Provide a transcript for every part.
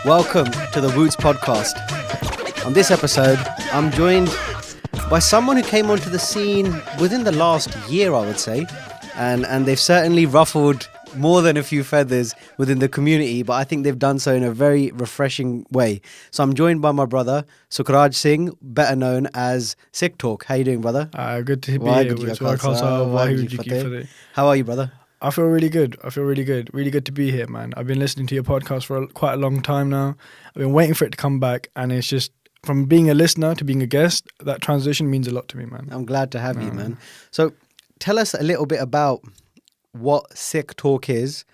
Welcome to the Wootz podcast. On this episode, I'm joined by someone who came onto the scene within the last year, I would say, and they've certainly ruffled more than a few feathers within the community, but I think they've done so in a very refreshing way. So I'm joined by my brother, Sukhraj Singh, better known as Sikh Talk. How you doing, brother? Good to be here. How are you, brother? I feel really good. Really good to be here, man. I've been listening to your podcast for quite a long time now. I've been waiting for it to come back, and it's just from being a listener to being a guest, that transition means a lot to me, man. I'm glad to have you, man. So tell us a little bit about what Sikh Talk is,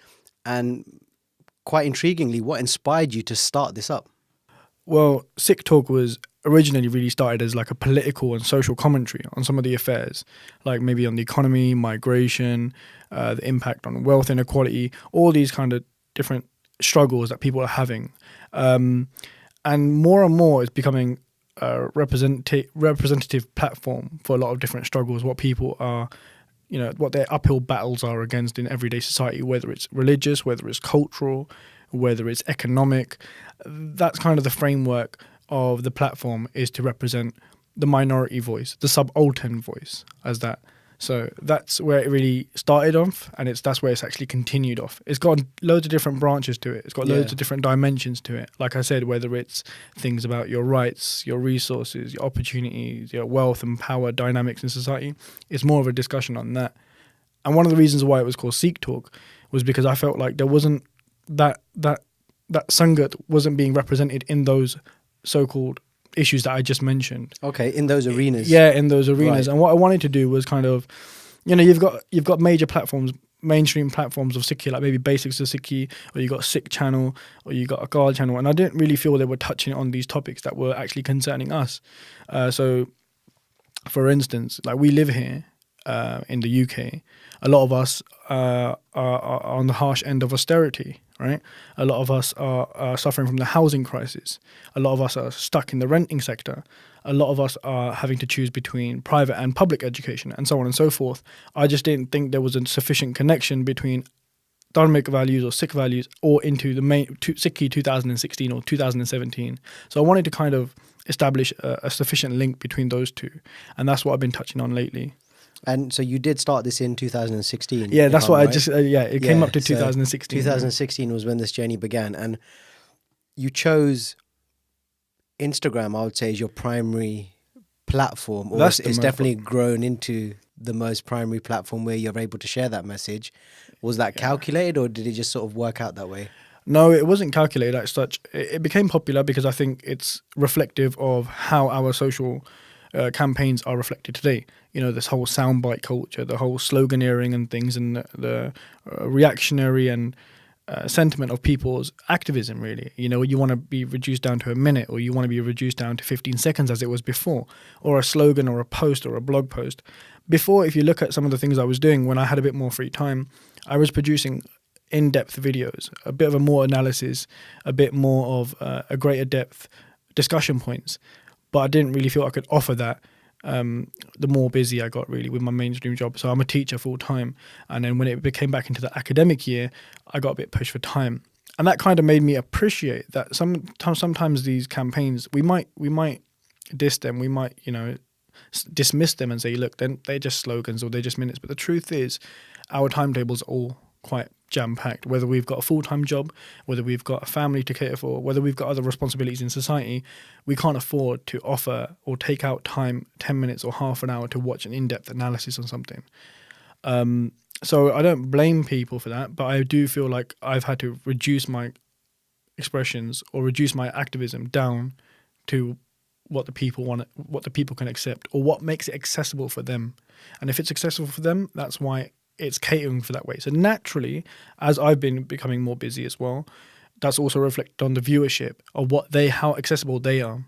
and quite intriguingly, what inspired you to start this up? Well, Sikh Talk was originally really started as like a political and social commentary on some of the affairs, like maybe on the economy, migration, the impact on wealth inequality, all these kind of different struggles that people are having. And more it's becoming a representative platform for a lot of different struggles, what people are, what their uphill battles are against in everyday society, whether it's religious, whether it's cultural, whether it's economic. That's kind of the framework of the platform, is to represent the minority voice, the subaltern voice as that. So that's where it really started off, and that's where it's actually continued off. It's got loads of different branches to it. It's got loads of different dimensions to it. Like I said, whether it's things about your rights, your resources, your opportunities, your wealth and power dynamics in society, it's more of a discussion on that. And one of the reasons why it was called Sikh Talk was because I felt like there wasn't that Sangat wasn't being represented in those so-called issues that I just mentioned. Okay, in those arenas. Yeah, in those arenas. Right. And what I wanted to do was kind of, you've got major platforms, mainstream platforms of Sikhi, like maybe Basics of Sikhi, or you got Sikh Channel, or you got a Akal Channel, and I didn't really feel they were touching on these topics that were actually concerning us. So, for instance, like we live here in the UK, a lot of us are on the harsh end of austerity, right? A lot of us are suffering from the housing crisis. A lot of us are stuck in the renting sector. A lot of us are having to choose between private and public education, and so on and so forth. I just didn't think there was a sufficient connection between Dharmic values or Sikh values or into the main Sikhi 2016 or 2017. So I wanted to kind of establish a sufficient link between those two, and that's what I've been touching on lately. And so you did start this in 2016. Yeah, that's what right? It came up to 2016. 2016 was when this journey began, and you chose Instagram, I would say, as your primary platform, or it's definitely grown into the most primary platform where you're able to share that message. Was that calculated, or did it just sort of work out that way? No, it wasn't calculated as such. It became popular because I think it's reflective of how our social campaigns are reflected today. This whole soundbite culture, the whole sloganeering and things, and the reactionary and sentiment of people's activism, really. You want to be reduced down to a minute, or you want to be reduced down to 15 seconds as it was before, or a slogan or a post or a blog post. Before, if you look at some of the things I was doing when I had a bit more free time, I was producing in-depth videos, a bit of a more analysis, a bit more of a greater depth discussion points. But I didn't really feel I could offer that the more busy I got, really, with my mainstream job. So I'm a teacher full time. And then when it came back into the academic year, I got a bit pushed for time. And that kind of made me appreciate that sometimes these campaigns, we might diss them, we might, dismiss them and say, look, then they're just slogans or they're just minutes. But the truth is, our timetables are all quite jam-packed. Whether we've got a full-time job, whether we've got a family to cater for, whether we've got other responsibilities in society, we can't afford to offer or take out time, 10 minutes or half an hour to watch an in-depth analysis on something. So I don't blame people for that, but I do feel like I've had to reduce my expressions or reduce my activism down to what the people want, what the people can accept, or what makes it accessible for them. And if it's accessible for them, that's why it's catering for that way. So naturally, as I've been becoming more busy as well, that's also reflected on the viewership of how accessible they are.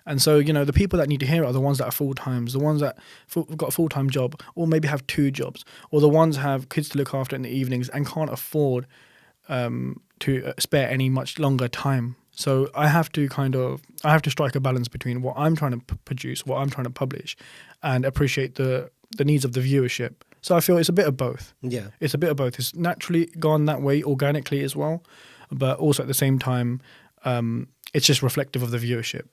And so, the people that need to hear it are the ones that are full-times, the ones that have got a full-time job, or maybe have two jobs, or the ones have kids to look after in the evenings and can't afford to spare any much longer time. So I have to strike a balance between what I'm trying to produce, what I'm trying to publish, and appreciate the needs of the viewership. So I feel it's a bit of both. Yeah. It's a bit of both. It's naturally gone that way organically as well, but also at the same time, It's just reflective of the viewership.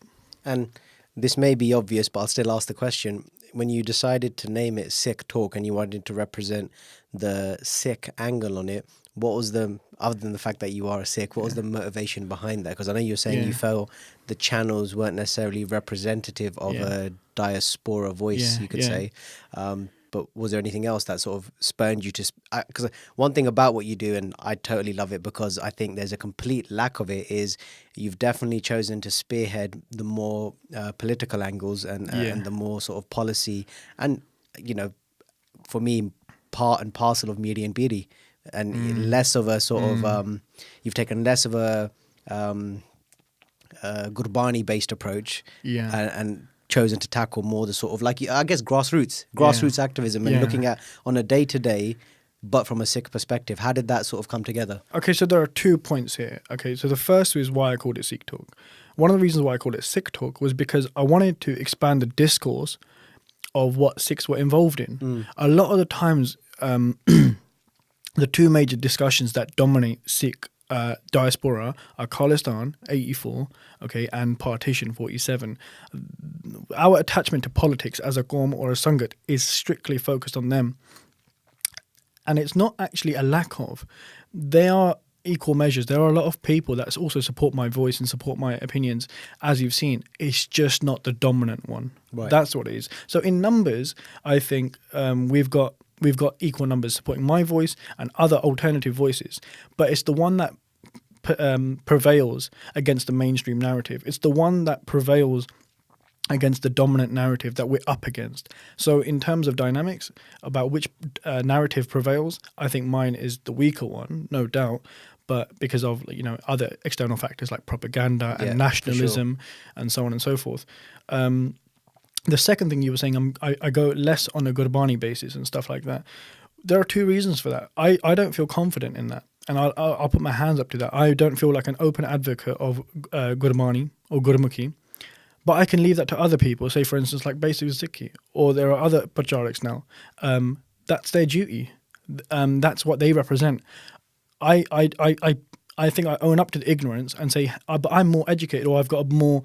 And this may be obvious, but I'll still ask the question. When you decided to name it Sikh Talk and you wanted to represent the Sikh angle on it, what was other than the fact that you are a Sikh, what was the motivation behind that? Because I know you're saying you felt the channels weren't necessarily representative of a diaspora voice, you could say. But was there anything else that sort of spurred you to... Because one thing about what you do, and I totally love it because I think there's a complete lack of it, is you've definitely chosen to spearhead the more political angles and the more sort of policy. And, you know, for me, part and parcel of media and beauty. And less of a sort of... you've taken less of a Gurbani-based approach. And chosen to tackle more the sort of, like, I guess, grassroots activism and looking at on a day-to-day, but from a Sikh perspective. How did that sort of come together? Okay, so there are 2 points here. Okay, so the first is why I called it Sikh Talk. One of the reasons why I called it Sikh Talk was because I wanted to expand the discourse of what Sikhs were involved in. A lot of the times, the 2 major discussions that dominate Sikh diaspora are Khalistan 84, okay, and partition 47. Our attachment to politics as a Qawm or a Sangat is strictly focused on them, and it's not actually a lack of. They are equal measures. There are a lot of people that also support my voice and support my opinions, as you've seen. It's just not the dominant one. Right. That's what it is. So in numbers, I think we've got equal numbers supporting my voice and other alternative voices, but it's the one that prevails against the mainstream narrative. It's the one that prevails against the dominant narrative that we're up against. So in terms of dynamics about which narrative prevails, I think mine is the weaker one, no doubt, but because of, you know, other external factors like propaganda and nationalism and so on and so forth. The second thing you were saying, I go less on a Gurbani basis and stuff like that. There are 2 reasons for that. I don't feel confident in that. And I'll put my hands up to that. I don't feel like an open advocate of Gurbani or Gurmukhi. But I can leave that to other people, say, for instance, like Basic Sikhi, or there are other Prachariks now. That's their duty. That's what they represent. I think I own up to the ignorance and say, but I'm more educated, or I've got a more...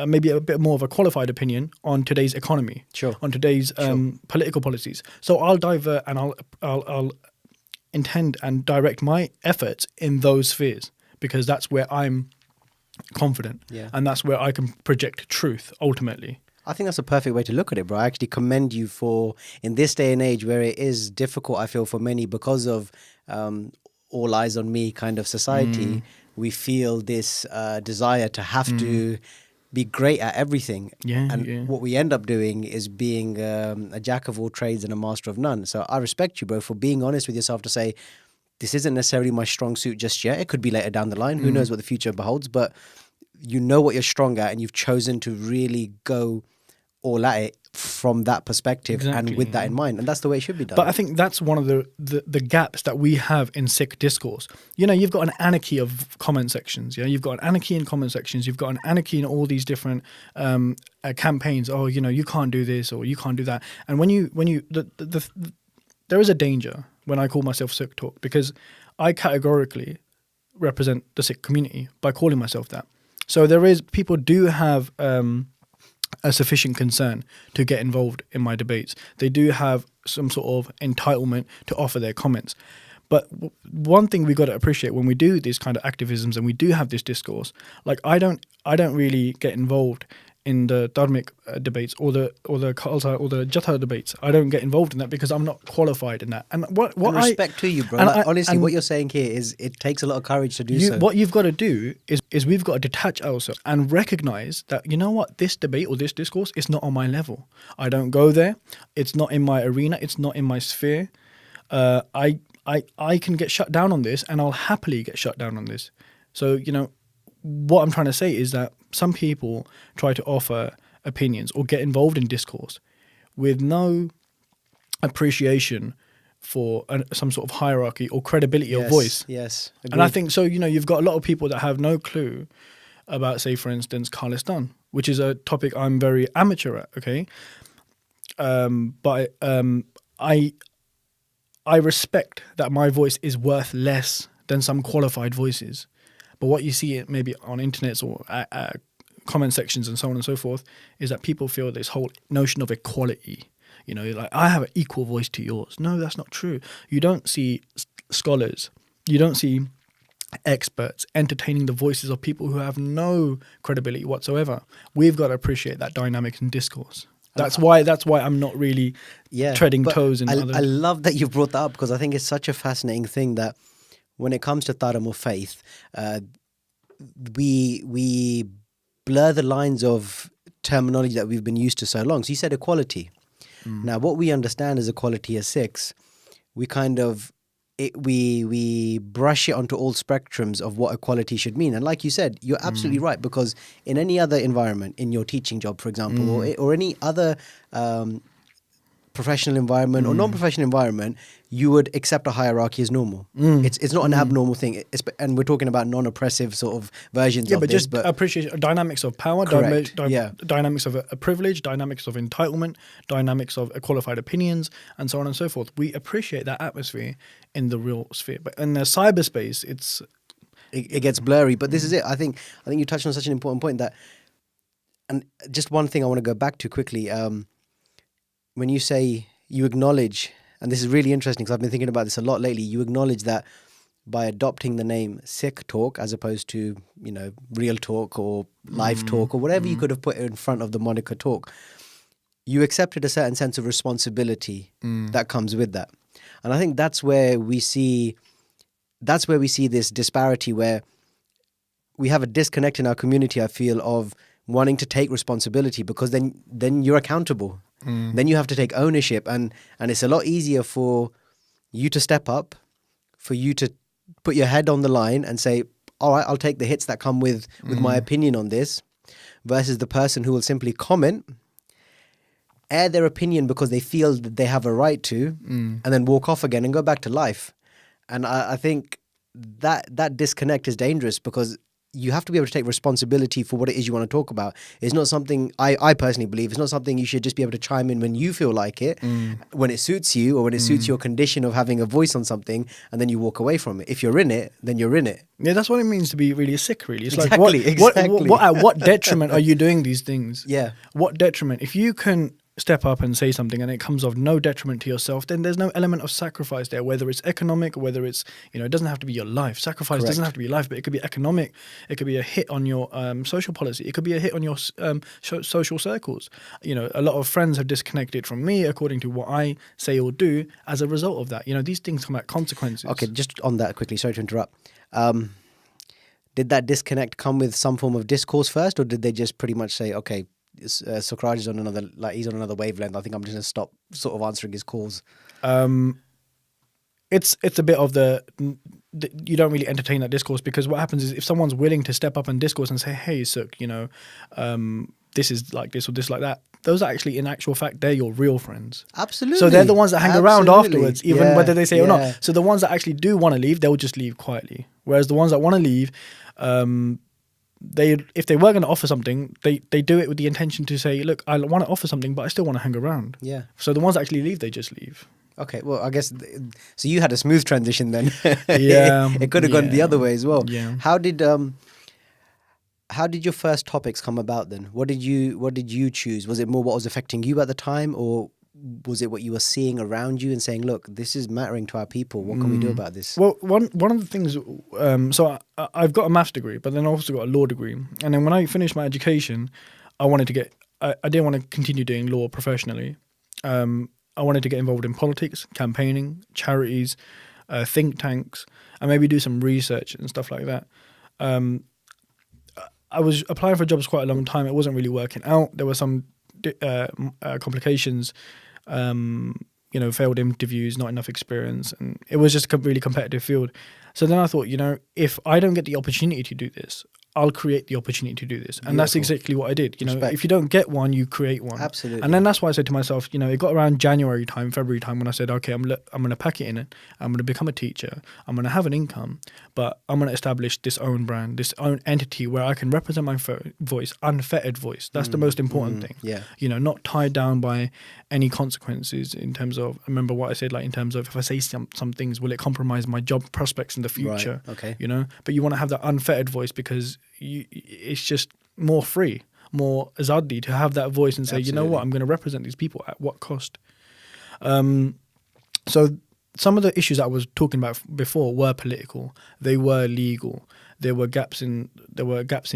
maybe a bit more of a qualified opinion on today's economy, on today's political policies. So I'll divert and I'll intend and direct my efforts in those spheres because that's where I'm confident and that's where I can project truth ultimately. I think that's a perfect way to look at it, bro. I actually commend you for, in this day and age where it is difficult, I feel, for many because of all eyes on me kind of society, we feel this desire to have to be great at everything. What we end up doing is being a jack of all trades and a master of none. So I respect you, bro, for being honest with yourself to say, this isn't necessarily my strong suit just yet. It could be later down the line. Who knows what the future beholds? But you know what you're strong at and you've chosen to really go all at it from that perspective and with that in mind. And that's the way it should be done. But I think that's one of the gaps that we have in Sikh discourse. You know, you've got an anarchy of comment sections. Yeah, you've got an anarchy in comment sections. You've got an anarchy in all these different campaigns. Oh, you know, you can't do this or you can't do that. And there is a danger when I call myself Sikh Talk because I categorically represent the Sikh community by calling myself that. So people do have a sufficient concern to get involved in my debates. They do have some sort of entitlement to offer their comments. But one thing we got to appreciate when we do these kind of activisms and we do have this discourse, like I don't really get involved in the dharmic debates or the Khalsa or the Jatha debates. I don't get involved in that because I'm not qualified in that. And respect to you, bro. Like, honestly, what you're saying here is it takes a lot of courage to do so. What you've got to do is we've got to detach ourselves and recognize that, you know what, this debate or this discourse is not on my level. I don't go there. It's not in my arena. It's not in my sphere. I can get shut down on this, and I'll happily get shut down on this. So, you know, what I'm trying to say is that some people try to offer opinions or get involved in discourse with no appreciation for some sort of hierarchy or credibility of voice. Yes, agreed. And I think so, you know, you've got a lot of people that have no clue about, say, for instance, Khalistan, which is a topic I'm very amateur at, okay? But I respect that my voice is worth less than some qualified voices. But what you see maybe on internets or comment sections and so on and so forth is that people feel this whole notion of equality. You know, like, I have an equal voice to yours. No, that's not true. You don't see scholars, you don't see experts entertaining the voices of people who have no credibility whatsoever. We've got to appreciate that dynamic in discourse. That's why I'm not really treading toes in others. I love that you brought that up, because I think it's such a fascinating thing that when it comes to Dharam or faith, we blur the lines of terminology that we've been used to so long. So you said equality. Now, what we understand as equality as Sikhs, we kind of we brush it onto all spectrums of what equality should mean. And like you said, you're absolutely right, because in any other environment, in your teaching job, for example, or any other professional environment or non-professional environment, you would accept a hierarchy as normal. It's not an abnormal thing. And we're talking about non-oppressive sort of versions of this. But appreciate dynamics of power, dynamics of a privilege, dynamics of entitlement, dynamics of qualified opinions, and so on and so forth. We appreciate that atmosphere in the real sphere. But in the cyberspace, it gets blurry. But this is it. I think you touched on such an important point that, and just one thing I want to go back to quickly. When you say you acknowledge, and this is really interesting because I've been thinking about this a lot lately, you acknowledge that by adopting the name Sikh Talk as opposed to, you know, Real Talk or Live Talk or whatever you could have put in front of the moniker Talk, you accepted a certain sense of responsibility that comes with that. And I think that's where we see this disparity, where we have a disconnect in our community, I feel, of wanting to take responsibility, because then you're accountable. Then you have to take ownership, and it's a lot easier for you to step up, for you to put your head on the line and say, all right, I'll take the hits that come with my opinion on this, versus the person who will simply comment, air their opinion because they feel that they have a right to, and then walk off again and go back to life. And I think that disconnect is dangerous, because you have to be able to take responsibility for what it is you want to talk about. It's not something, I personally believe, it's not something you should just be able to chime in when you feel like it, when it suits you, or when it suits your condition of having a voice on something, and then you walk away from it. If you're in it, then you're in it. Yeah, that's what it means to be really Sikh, really. It's exactly. At what detriment are you doing these things? Yeah. What detriment? If you can step up and say something and it comes of no detriment to yourself, then there's no element of sacrifice there, whether it's economic, whether it's, you know, it doesn't have to be your life. Sacrifice doesn't have to be life, but it could be economic. It could be a hit on your social policy. It could be a hit on your social circles. You know, a lot of friends have disconnected from me according to what I say or do as a result of that. You know, these things come at consequences. Okay, just on that quickly, sorry to interrupt. Did that disconnect come with some form of discourse first, or did they just pretty much say, okay, Sukhraj is on another wavelength, I think I'm just going to stop sort of answering his calls? It's a bit of you don't really entertain that discourse, because what happens is if someone's willing to step up and discourse and say, hey, Suk, you know, this is like this or this like that, those are actually, in actual fact, they're your real friends. Absolutely. So they're the ones that hang around afterwards, even whether they say or not. So the ones that actually do want to leave, they'll just leave quietly. Whereas the ones that want to leave, if they were going to offer something, they do it with the intention to say, look, I want to offer something, but I still want to hang around. Yeah. So the ones that actually leave, they just leave. Okay, well, I guess, so you had a smooth transition then. Yeah. It could have gone the other way as well. Yeah. How did your first topics come about then? What did you choose? Was it more what was affecting you at the time, or was it what you were seeing around you and saying, look, this is mattering to our people, what can we do about this? Well, one of the things, so I've got a maths degree, but then I also got a law degree. And then when I finished my education, I didn't want to continue doing law professionally. I wanted to get involved in politics, campaigning, charities, think tanks, and maybe do some research and stuff like that. I was applying for jobs quite a long time. It wasn't really working out. There were some complications, failed interviews, not enough experience, and it was just a really competitive field. So then I thought, if I don't get the opportunity to do this, I'll create the opportunity to do this. And that's Beautiful. exactly what I did. You know, Respect. if you don't get one, you create one. Absolutely. And then that's why I said to myself, you know, it got around January time, February time when I said, okay, I'm going to pack it in it. I'm going to become a teacher. I'm going to have an income, but I'm going to establish this own brand, this own entity where I can represent my voice, unfettered voice. That's the most important thing. Yeah. You know, not tied down by any consequences in terms of, I remember what I said, like in terms of if I say some things, will it compromise my job prospects in the future? Right. Okay. You know, but you want to have that unfettered voice because it's just more free, more azadi to have that voice and say, you know what, I'm going to represent these people at what cost. So some of the issues that I was talking about before were political. They were legal. There were gaps in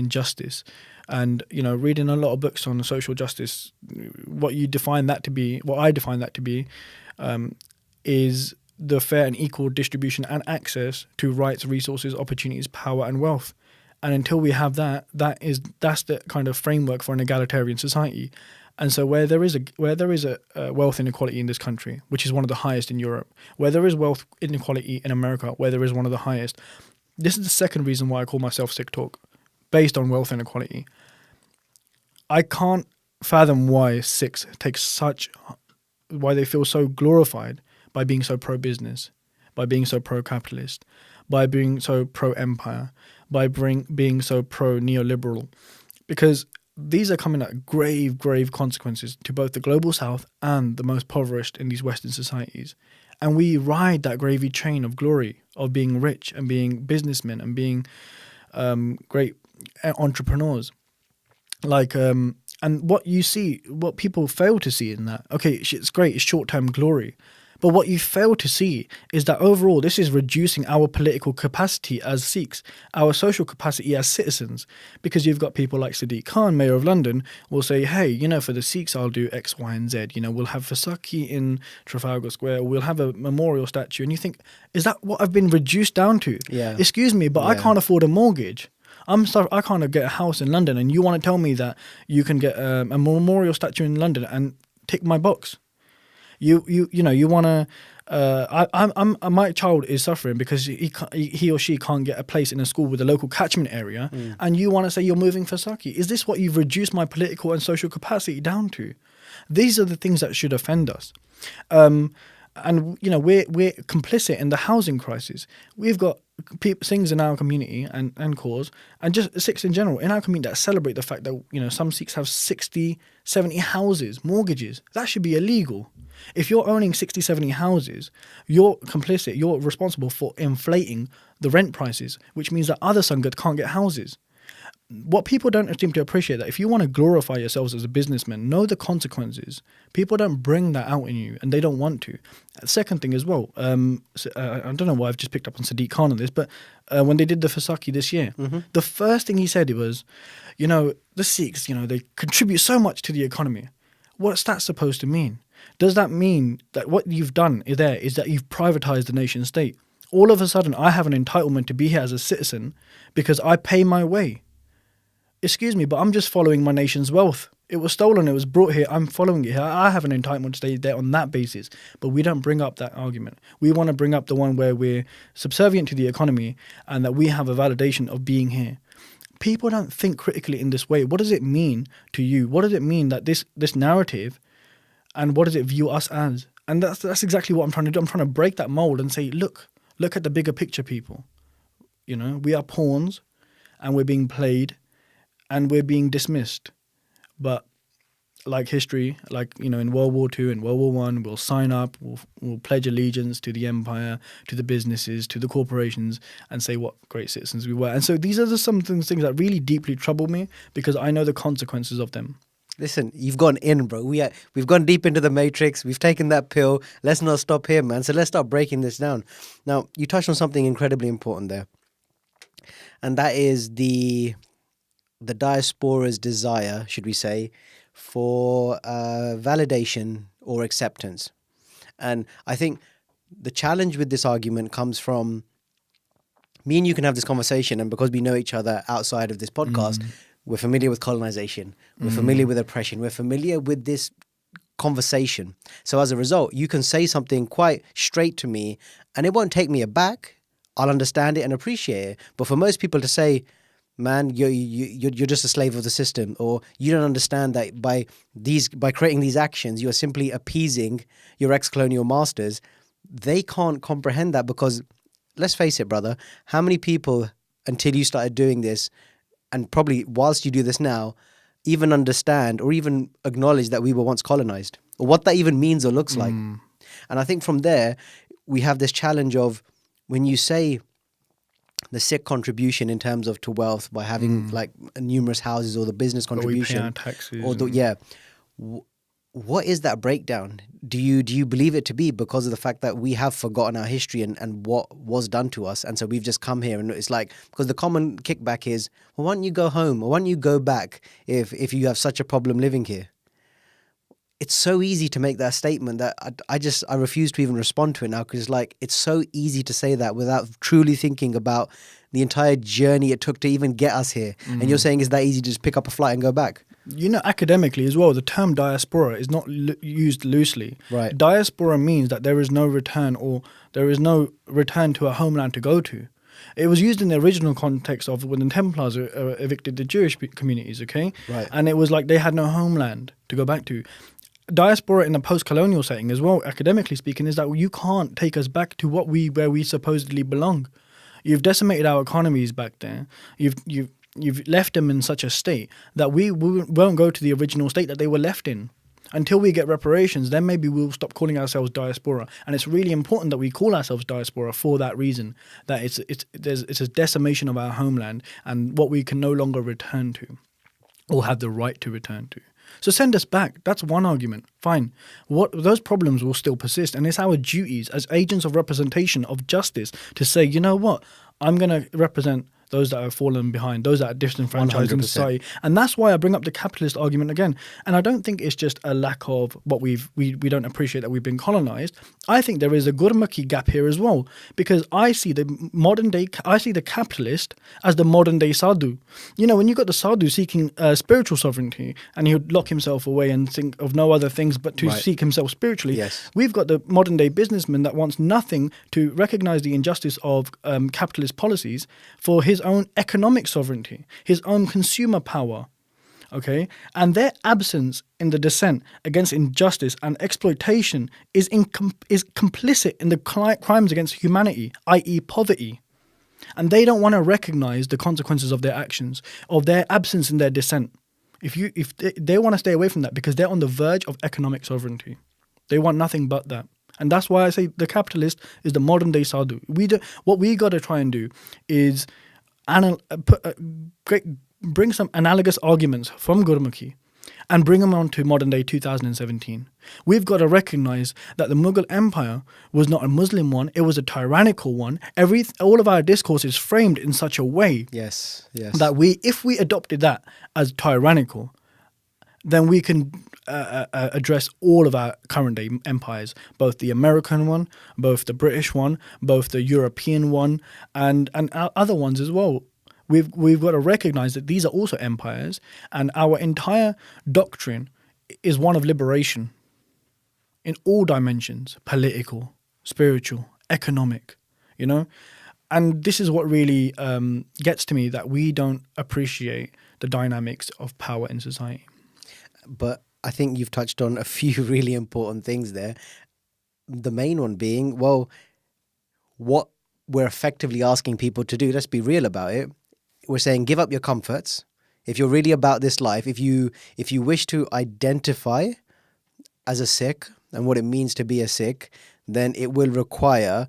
justice. And, you know, reading a lot of books on social justice, what I define that to be, is the fair and equal distribution and access to rights, resources, opportunities, power, and wealth. And until we have that, that's the kind of framework for an egalitarian society. And so where there is a wealth inequality in this country, which is one of the highest in Europe, where there is wealth inequality in America, where there is one of the highest, this is the second reason why I call myself Sikh Talk, based on wealth inequality. I can't fathom why Sikhs why they feel so glorified by being so pro-business, by being so pro-capitalist, by being so pro-empire, by being so pro-neoliberal. Because these are coming at grave, grave consequences to both the global south and the most impoverished in these Western societies. And we ride that gravy train of glory of being rich and being businessmen and being great entrepreneurs. And what people fail to see in that, okay, it's great, it's short-term glory. But what you fail to see is that overall, this is reducing our political capacity as Sikhs, our social capacity as citizens. Because you've got people like Sadiq Khan, Mayor of London, will say, hey, you know, for the Sikhs, I'll do X, Y, and Z. You know, we'll have Vaisakhi in Trafalgar Square, we'll have a memorial statue. And you think, is that what I've been reduced down to? Yeah. Excuse me, but I can't afford a mortgage. I can't get a house in London, and you want to tell me that you can get a memorial statue in London and tick my box? You want to. My child is suffering because he or she can't get a place in a school with a local catchment area, and you want to say you're moving for Saki. Is this what you've reduced my political and social capacity down to? These are the things that should offend us. And you know, we're complicit in the housing crisis. We've got things in our community and cause, and just Sikhs in general in our community that celebrate the fact that, you know, some Sikhs have 60, 70 houses, mortgages. That should be illegal. If you're owning 60, 70 houses, you're complicit. You're responsible for inflating the rent prices, which means that other Sangat can't get houses. What people don't seem to appreciate, that if you want to glorify yourselves as a businessman, know the consequences. People don't bring that out in you, and they don't want to. Second thing as well, I don't know why I've just picked up on Sadiq Khan on this, but when they did the Vaisakhi this year, the first thing he said was, you know, the Sikhs, you know, they contribute so much to the economy. What's that supposed to mean? Does that mean that what you've done is that you've privatized the nation state? All of a sudden, I have an entitlement to be here as a citizen because I pay my way. Excuse me, but I'm just following my nation's wealth. It was stolen, it was brought here, I'm following it here. I have an entitlement to stay there on that basis. But we don't bring up that argument. We want to bring up the one where we're subservient to the economy and that we have a validation of being here. People don't think critically in this way. What does it mean to you? What does it mean that this narrative, and what does it view us as? And that's exactly what I'm trying to do. I'm trying to break that mold and say, look at the bigger picture, people. You know, we are pawns and we're being played and we're being dismissed. But like history, like, you know, in World War II and World War I, we'll sign up, we'll pledge allegiance to the empire, to the businesses, to the corporations, and say what great citizens we were. And so these are some things that really deeply trouble me because I know the consequences of them. Listen, you've gone in, bro. We've gone deep into the matrix. We've taken that pill. Let's not stop here, man. So let's start breaking this down. Now, you touched on something incredibly important there. And that is the diaspora's desire, should we say, for validation or acceptance. And I think the challenge with this argument comes from me and you can have this conversation, and because we know each other outside of this podcast, we're familiar with colonization, we're familiar with oppression, we're familiar with this conversation. So as a result, you can say something quite straight to me and it won't take me aback. I'll understand it and appreciate it. But for most people to say, man, you're just a slave of the system, or you don't understand that by creating these actions, you are simply appeasing your ex-colonial masters. They can't comprehend that because, let's face it, brother, how many people, until you started doing this, and probably whilst you do this now, even understand or even acknowledge that we were once colonized, or what that even means or looks like? And I think from there, we have this challenge of, when you say the Sikh contribution in terms of to wealth by having like numerous houses, or the business contribution, or we pay our taxes, or what is that breakdown? Do you believe it to be because of the fact that we have forgotten our history and what was done to us, and so we've just come here, and it's like, because the common kickback is, well, why don't you go home, or why don't you go back if you have such a problem living here? It's so easy to make that statement that I refuse to even respond to it now, because it's like, it's so easy to say that without truly thinking about the entire journey it took to even get us here. And you're saying it's that easy to just pick up a flight and go back? You know, academically as well, the term diaspora is not used loosely. Right. Diaspora means that there is no return, or there is no return to a homeland to go to. It was used in the original context of when the Templars evicted the Jewish communities, okay? Right. And it was like they had no homeland to go back to. Diaspora in a post-colonial setting as well, academically speaking, is that you can't take us back to where we supposedly belong. You've decimated our economies back there. You've left them in such a state that we won't go to the original state that they were left in. Until we get reparations, then maybe we'll stop calling ourselves diaspora. And it's really important that we call ourselves diaspora for that reason, that it's a decimation of our homeland and what we can no longer return to or have the right to return to. So send us back. That's one argument. Fine. Those problems will still persist, and it's our duties as agents of representation of justice to say, you know what, I'm going to represent those that have fallen behind, those that are disenfranchised in 100%. society. And that's why I bring up the capitalist argument again. And I don't think it's just a lack of what we don't appreciate that we've been colonized. I think there is a Gurmukhi gap here as well, because I see the capitalist as the modern day sadhu. You know, when you got the sadhu seeking spiritual sovereignty, and he would lock himself away and think of no other things but to seek himself spiritually. Yes. We've got the modern day businessman that wants nothing to recognize the injustice of capitalist policies for his own economic sovereignty, his own consumer power, okay? And their absence in the dissent against injustice and exploitation is complicit in the crimes against humanity, i.e. poverty. And they don't want to recognize the consequences of their actions, of their absence in their dissent. If they want to stay away from that because they're on the verge of economic sovereignty. They want nothing but that. And that's why I say the capitalist is the modern day sadhu. What we got to try and do is bring some analogous arguments from Gurmukhi and bring them on to modern day 2017. We've got to recognize that the Mughal Empire was not a Muslim one, it was a tyrannical one. All of our discourse is framed in such a way that if we adopted that as tyrannical, then we can address all of our current day empires, both the American one, both the British one, both the European one, and other ones as well. We've got to recognize that these are also empires, and our entire doctrine is one of liberation in all dimensions: political, spiritual, economic, you know? And this is what really gets to me, that we don't appreciate the dynamics of power in society. But I think you've touched on a few really important things there. The main one being, well, what we're effectively asking people to do, let's be real about it. We're saying, give up your comforts. If you're really about this life, if you wish to identify as a Sikh and what it means to be a Sikh, then it will require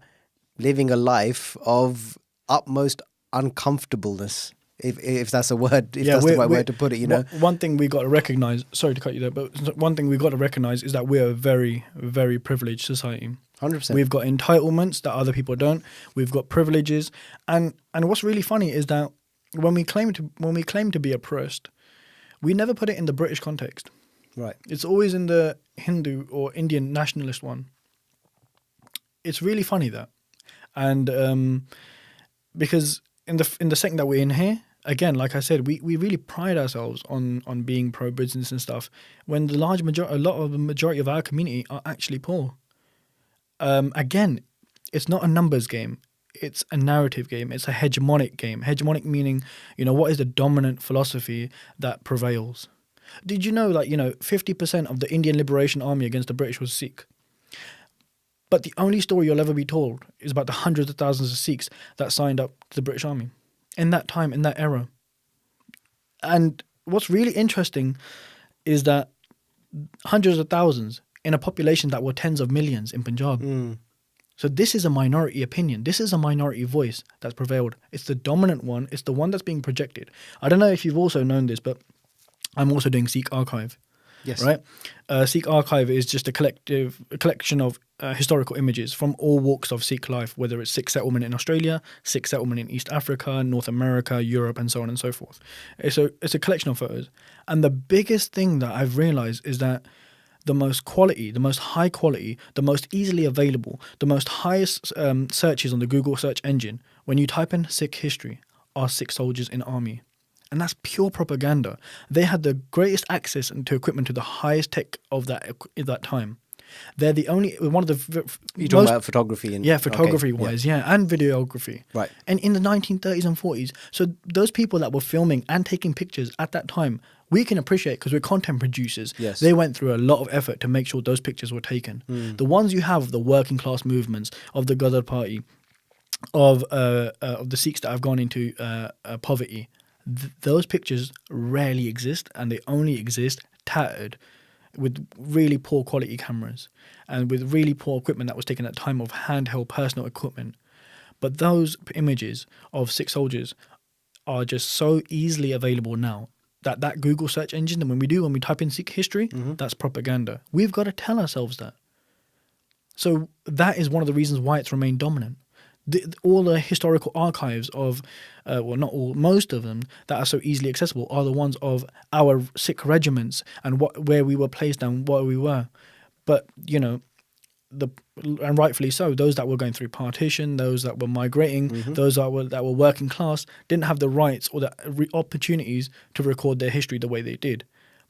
living a life of utmost uncomfortableness. If that's a word, if that's the right way to put it, you know. One thing we got to recognize, sorry to cut you there, but one thing we got to recognize is that we're a very, very privileged society. 100%. We've got entitlements that other people don't. We've got privileges, and what's really funny is that when we claim to be oppressed, we never put it in the British context. Right. It's always in the Hindu or Indian nationalist one. It's really funny that, and because in the second that we're in here, again, like I said, we really pride ourselves on being pro-business and stuff, when the majority of our community are actually poor. Again, it's not a numbers game. it's a narrative game. It's a hegemonic game. Hegemonic meaning, what is the dominant philosophy that prevails? Did you know that, 50% of the Indian Liberation Army against the British was Sikh? But the only story you'll ever be told is about the hundreds of thousands of Sikhs that signed up to the British Army in that time, in that era. And what's really interesting is that hundreds of thousands in a population that were tens of millions in Punjab. So this is a minority opinion. This is a minority voice that's prevailed. It's the dominant one. It's the one that's being projected. I don't know if you've also known this, but I'm also doing Sikh Archive. Yes. Right? Sikh Archive is just a collection of historical images from all walks of Sikh life, whether it's Sikh settlement in Australia, Sikh settlement in East Africa, North America, Europe, and so on and so forth. It's a collection of photos. And the biggest thing that I've realized is that the most quality, the most high quality, the most easily available, the most highest searches on the Google search engine, when you type in Sikh history, are Sikh soldiers in army. And that's pure propaganda. They had the greatest access to equipment to the highest tech of that time. They're the only one of the. You're talking about photography and photography wise, and videography, right? And in the 1930s and 40s, so those people that were filming and taking pictures at that time, we can appreciate because we're content producers. Yes. They went through a lot of effort to make sure those pictures were taken. The ones you have of the working class movements, of the Ghadar Party, of the Sikhs that have gone into poverty. Those pictures rarely exist, and they only exist tattered with really poor quality cameras and with really poor equipment that was taken at the time of handheld personal equipment. But those images of Sikh soldiers are just so easily available now that Google search engine, and when we type in Sikh history, that's propaganda. We've got to tell ourselves that. So that is one of the reasons why it's remained dominant. All the historical archives of, not all, most of them that are so easily accessible are the ones of our Sikh regiments and where we were placed and what we were. But, and rightfully so, those that were going through partition, those that were migrating, those that were working class, didn't have the rights or the opportunities to record their history the way they did.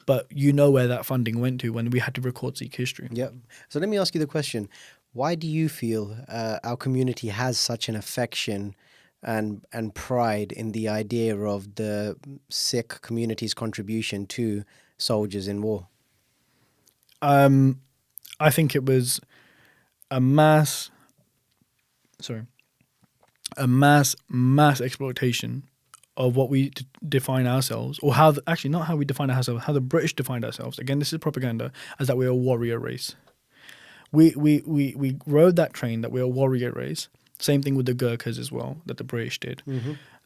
But where that funding went to when we had to record Sikh history. Yeah. So let me ask you the question. Why do you feel our community has such an affection and pride in the idea of the Sikh community's contribution to soldiers in war? I think it was a mass exploitation of what we define ourselves, or not how we define ourselves, how the British defined ourselves. Again, this is propaganda, as that we're a warrior race. We rode that train that we're a warrior race. Same thing with the Gurkhas as well, that the British did.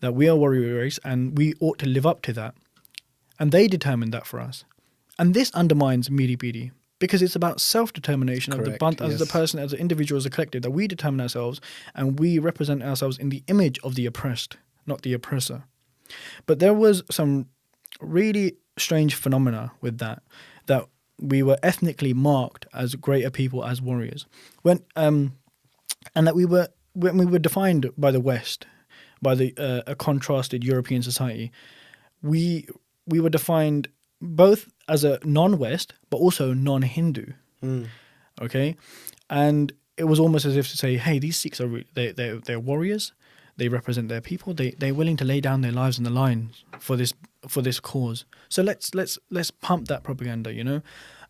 That we are a warrior race and we ought to live up to that. And they determined that for us. And this undermines Miri Piri because it's about self-determination of the Bant as the person, as an individual, as a collective, that we determine ourselves and we represent ourselves in the image of the oppressed, not the oppressor. But there was some really strange phenomena with that we were ethnically marked as greater people, as warriors, and that when we were defined by the West, by a contrasted European society, we were defined both as a non-West but also non-Hindu. Okay, and it was almost as if to say, hey, these Sikhs they're warriors. They represent their people. They're willing to lay down their lives on the line for this cause. So let's pump that propaganda,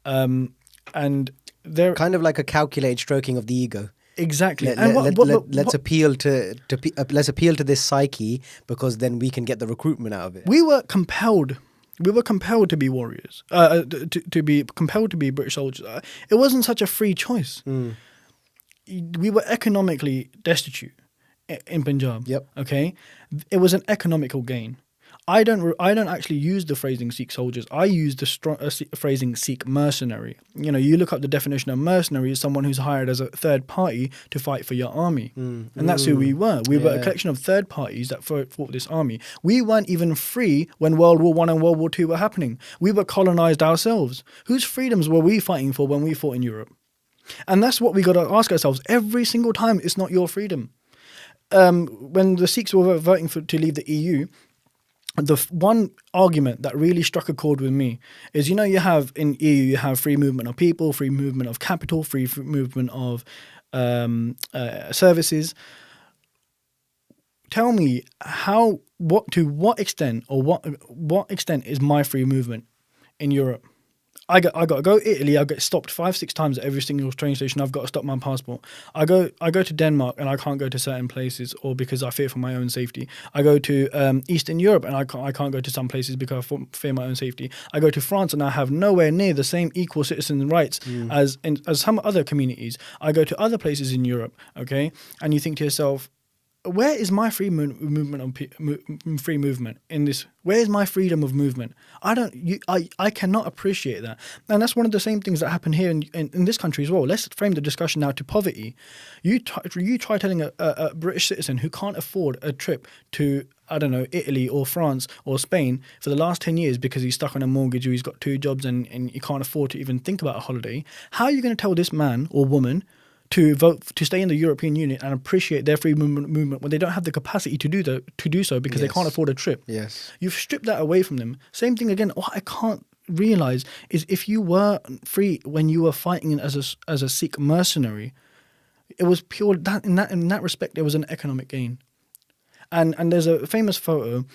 and they're kind of like a calculated stroking of the ego. Exactly. Let's appeal to this psyche because then we can get the recruitment out of it. We were compelled to be warriors, to be compelled to be British soldiers. It wasn't such a free choice. We were economically destitute in Punjab. Yep. Okay, it was an economical gain. I don't actually use the phrasing Sikh soldiers. I use the phrasing Sikh mercenary. You look up the definition of mercenary as someone who's hired as a third party to fight for your army. And that's who we were. We were a collection of third parties that fought this army. We weren't even free when World War I and World War II were happening. We were colonized ourselves. Whose freedoms were we fighting for when we fought in Europe? And that's what we got to ask ourselves every single time. It's not your freedom. When the Sikhs were voting to leave the EU, the one argument that really struck a chord with me is, you have in EU, you have free movement of people, free movement of capital, free movement of services. tell me to what extent is my free movement in Europe? I got to go Italy. I get stopped 5-6 times at every single train station. I've got to stop my passport. I go to Denmark and I can't go to certain places, or because I fear for my own safety. I go to Eastern Europe and I can't go to some places because I fear my own safety. I go to France and I have nowhere near the same equal citizen rights as some other communities. I go to other places in Europe. Okay, and you think to yourself, where is my free movement in this? Where is my freedom of movement? I cannot appreciate that, and that's one of the same things that happen here in this country as well. Let's frame the discussion now to poverty. You try telling a British citizen who can't afford a trip to, I don't know, Italy or France or Spain for the last 10 years because he's stuck on a mortgage or he's got 2 jobs and he can't afford to even think about a holiday. How are you going to tell this man or woman to vote to stay in the European Union and appreciate their free movement when they don't have the capacity to do so because they can't afford a trip? Yes. You've stripped that away from them. Same thing again. What I can't realize is if you were free when you were fighting as a Sikh mercenary, it was pure that in that respect there was an economic gain. And there's a famous photo.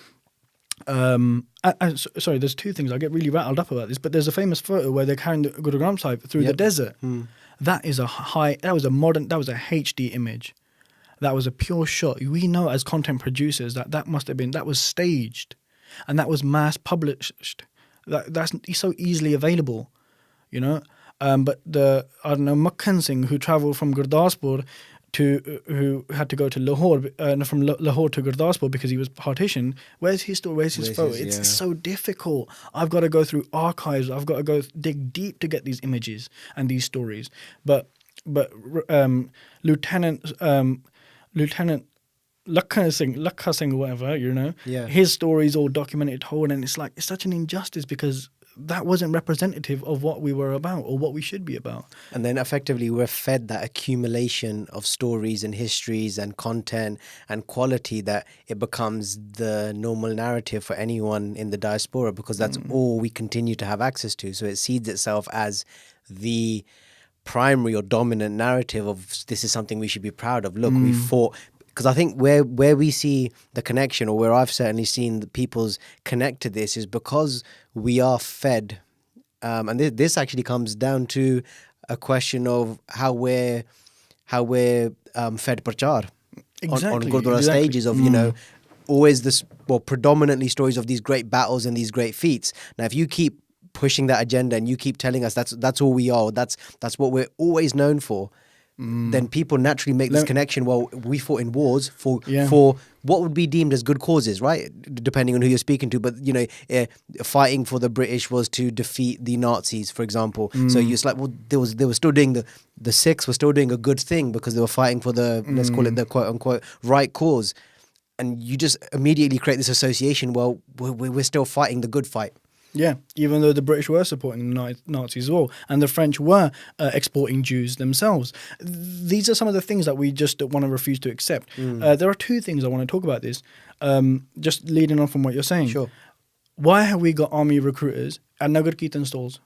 Sorry, there's 2 things. I get really rattled up about this, but there's a famous photo where they're carrying the Guru Granth Sahib through the desert. That was a HD image. That was a pure shot. We know as content producers that was staged, and that was mass published. That's so easily available, you know. But Makhan Singh, who travelled from Gurdaspur who had to go to Lahore, from Lahore to Gurdaspur because he was partitioned. Where's his story? Where's his photo? It's so difficult. I've got to go through archives. I've got to go dig deep to get these images and these stories. But Lieutenant Lakha Singh, whatever, you know, his story is all documented, told, and it's such an injustice because that wasn't representative of what we were about or what we should be about. And then effectively we're fed that accumulation of stories and histories and content and quality that it becomes the normal narrative for anyone in the diaspora because that's all we continue to have access to. So it seeds itself as the primary or dominant narrative of this is something we should be proud of. Look, we fought. Because I think where we see the connection, or where I've certainly seen the people's connect to this, is because we are fed, and this actually comes down to a question of how we're fed prachar on Gurdwara stages of, you know, always predominantly stories of these great battles and these great feats. Now, if you keep pushing that agenda and you keep telling us that's all we are, that's what we're always known for, then people naturally make this connection. Well, we fought in wars for what would be deemed as good causes, right? Depending on who you're speaking to. But, you know, fighting for the British was to defeat the Nazis, for example. So it's like, well, they were still doing the Sikhs were still doing a good thing because they were fighting for the, let's call it the quote unquote right cause. And you just immediately create this association. Well, we're still fighting the good fight. Yeah, even though the British were supporting the Nazis as well, and the French were exporting Jews themselves. These are some of the things that we just want to refuse to accept. There are 2 things I want to talk about this, just leading on from what you're saying. Sure. Why have we got army recruiters at Nagar Kirtan stalls,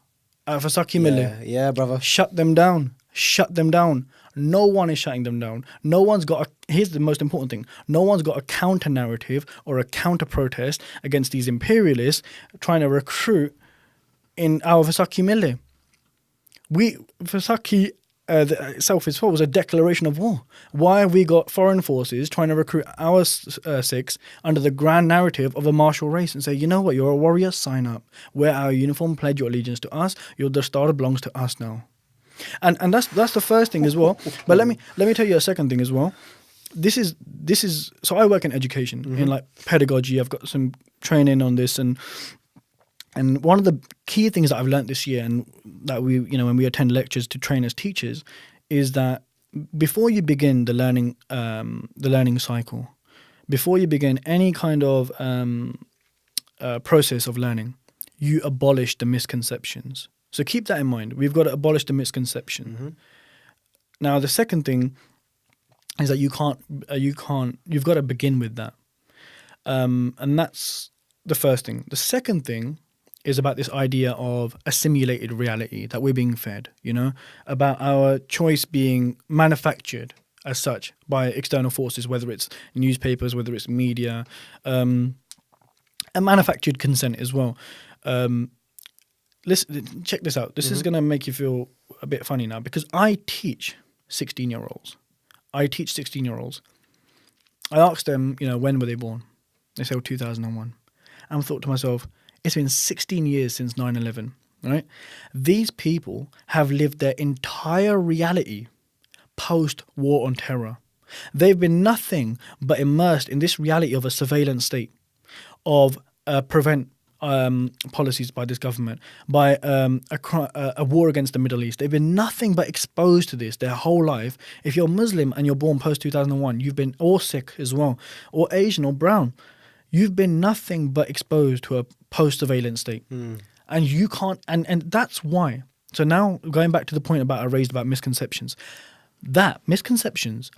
at Vaisakhi Mele? Yeah, brother. Shut them down. Shut them down. No one is shutting them down. No one's got here's the most important thing. No one's got a counter narrative or a counter protest against these imperialists trying to recruit in our Vaisakhi Mele. Vaisakhi itself was a declaration of war. Why have we got foreign forces trying to recruit our Sikhs under the grand narrative of a martial race and say, you know what, you're a warrior, sign up. Wear our uniform, pledge your allegiance to us. The star belongs to us now. And that's the first thing as well. But let me tell you a second thing as well. This is so I work in education in like pedagogy. I've got some training on this, and one of the key things that I've learned this year, and that we, you know, when we attend lectures to train as teachers, is that before you begin the learning cycle, before you begin any kind of process of learning, you abolish the misconceptions. So keep that in mind. We've got to abolish the misconception. Now, the second thing is that you've got to begin with that. And that's the first thing. The second thing is about this idea of assimilated reality that we're being fed, you know, about our choice being manufactured as such by external forces, whether it's newspapers, whether it's media, and manufactured consent as well. Listen, check this out. This is going to make you feel a bit funny now, because I teach 16-year-olds. I asked them, when were they born? They say, 2001. And I thought to myself, it's been 16 years since 9/11, right? These people have lived their entire reality post-war on terror. They've been nothing but immersed in this reality of a surveillance state, of prevent policies by this government, by a war against the Middle East. They've been nothing but exposed to this their whole life. If you're Muslim and you're born post-2001, you've been, or Sikh as well, or Asian or brown, you've been nothing but exposed to a post-surveillance state. And you can't, and that's why. So now, going back to the point I raised about misconceptions, that misconceptions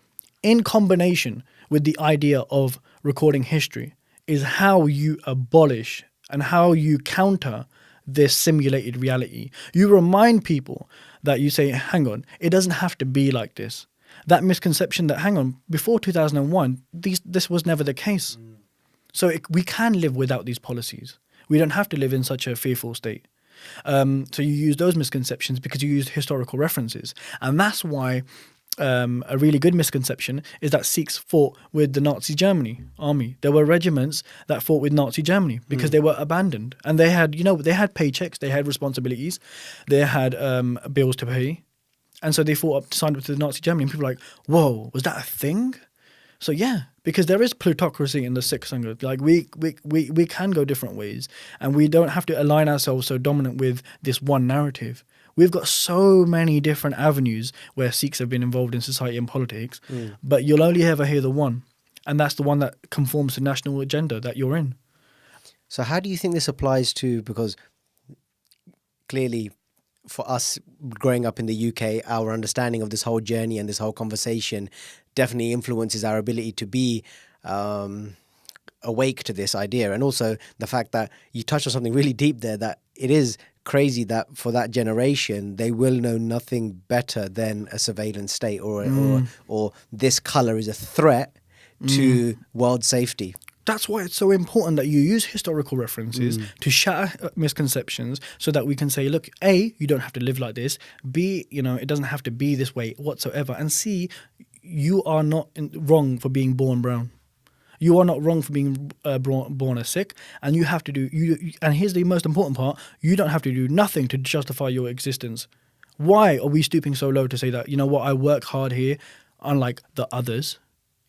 in combination with the idea of recording history is how you abolish and how you counter this simulated reality. You remind people that you say, hang on, it doesn't have to be like this. That misconception that, hang on, before 2001, this was never the case. So we can live without these policies. We don't have to live in such a fearful state. So you use those misconceptions because you use historical references. And that's why a really good misconception is that Sikhs fought with the Nazi Germany army. There were regiments that fought with Nazi Germany because they were abandoned. And they had, they had paychecks, they had responsibilities, they had bills to pay. And so they signed up to the Nazi Germany. And people were like, whoa, was that a thing? So yeah, because there is plutocracy in the Sikh Sangha. Like we can go different ways, and we don't have to align ourselves so dominant with this one narrative. We've got so many different avenues where Sikhs have been involved in society and politics, but you'll only ever hear the one, and that's the one that conforms to the national agenda that you're in. So how do you think this applies to, because clearly for us growing up in the UK, our understanding of this whole journey and this whole conversation definitely influences our ability to be awake to this idea. And also the fact that you touched on something really deep there, that it is crazy that for that generation, they will know nothing better than a surveillance state or this colour is a threat to world safety. That's why it's so important that you use historical references to shatter misconceptions so that we can say, look, A, you don't have to live like this. B, it doesn't have to be this way whatsoever. And C, you are not wrong for being born brown. You are not wrong for being born a Sikh, and you have to do. And here's the most important part: you don't have to do nothing to justify your existence. Why are we stooping so low to say that? You know what? I work hard here, unlike the others.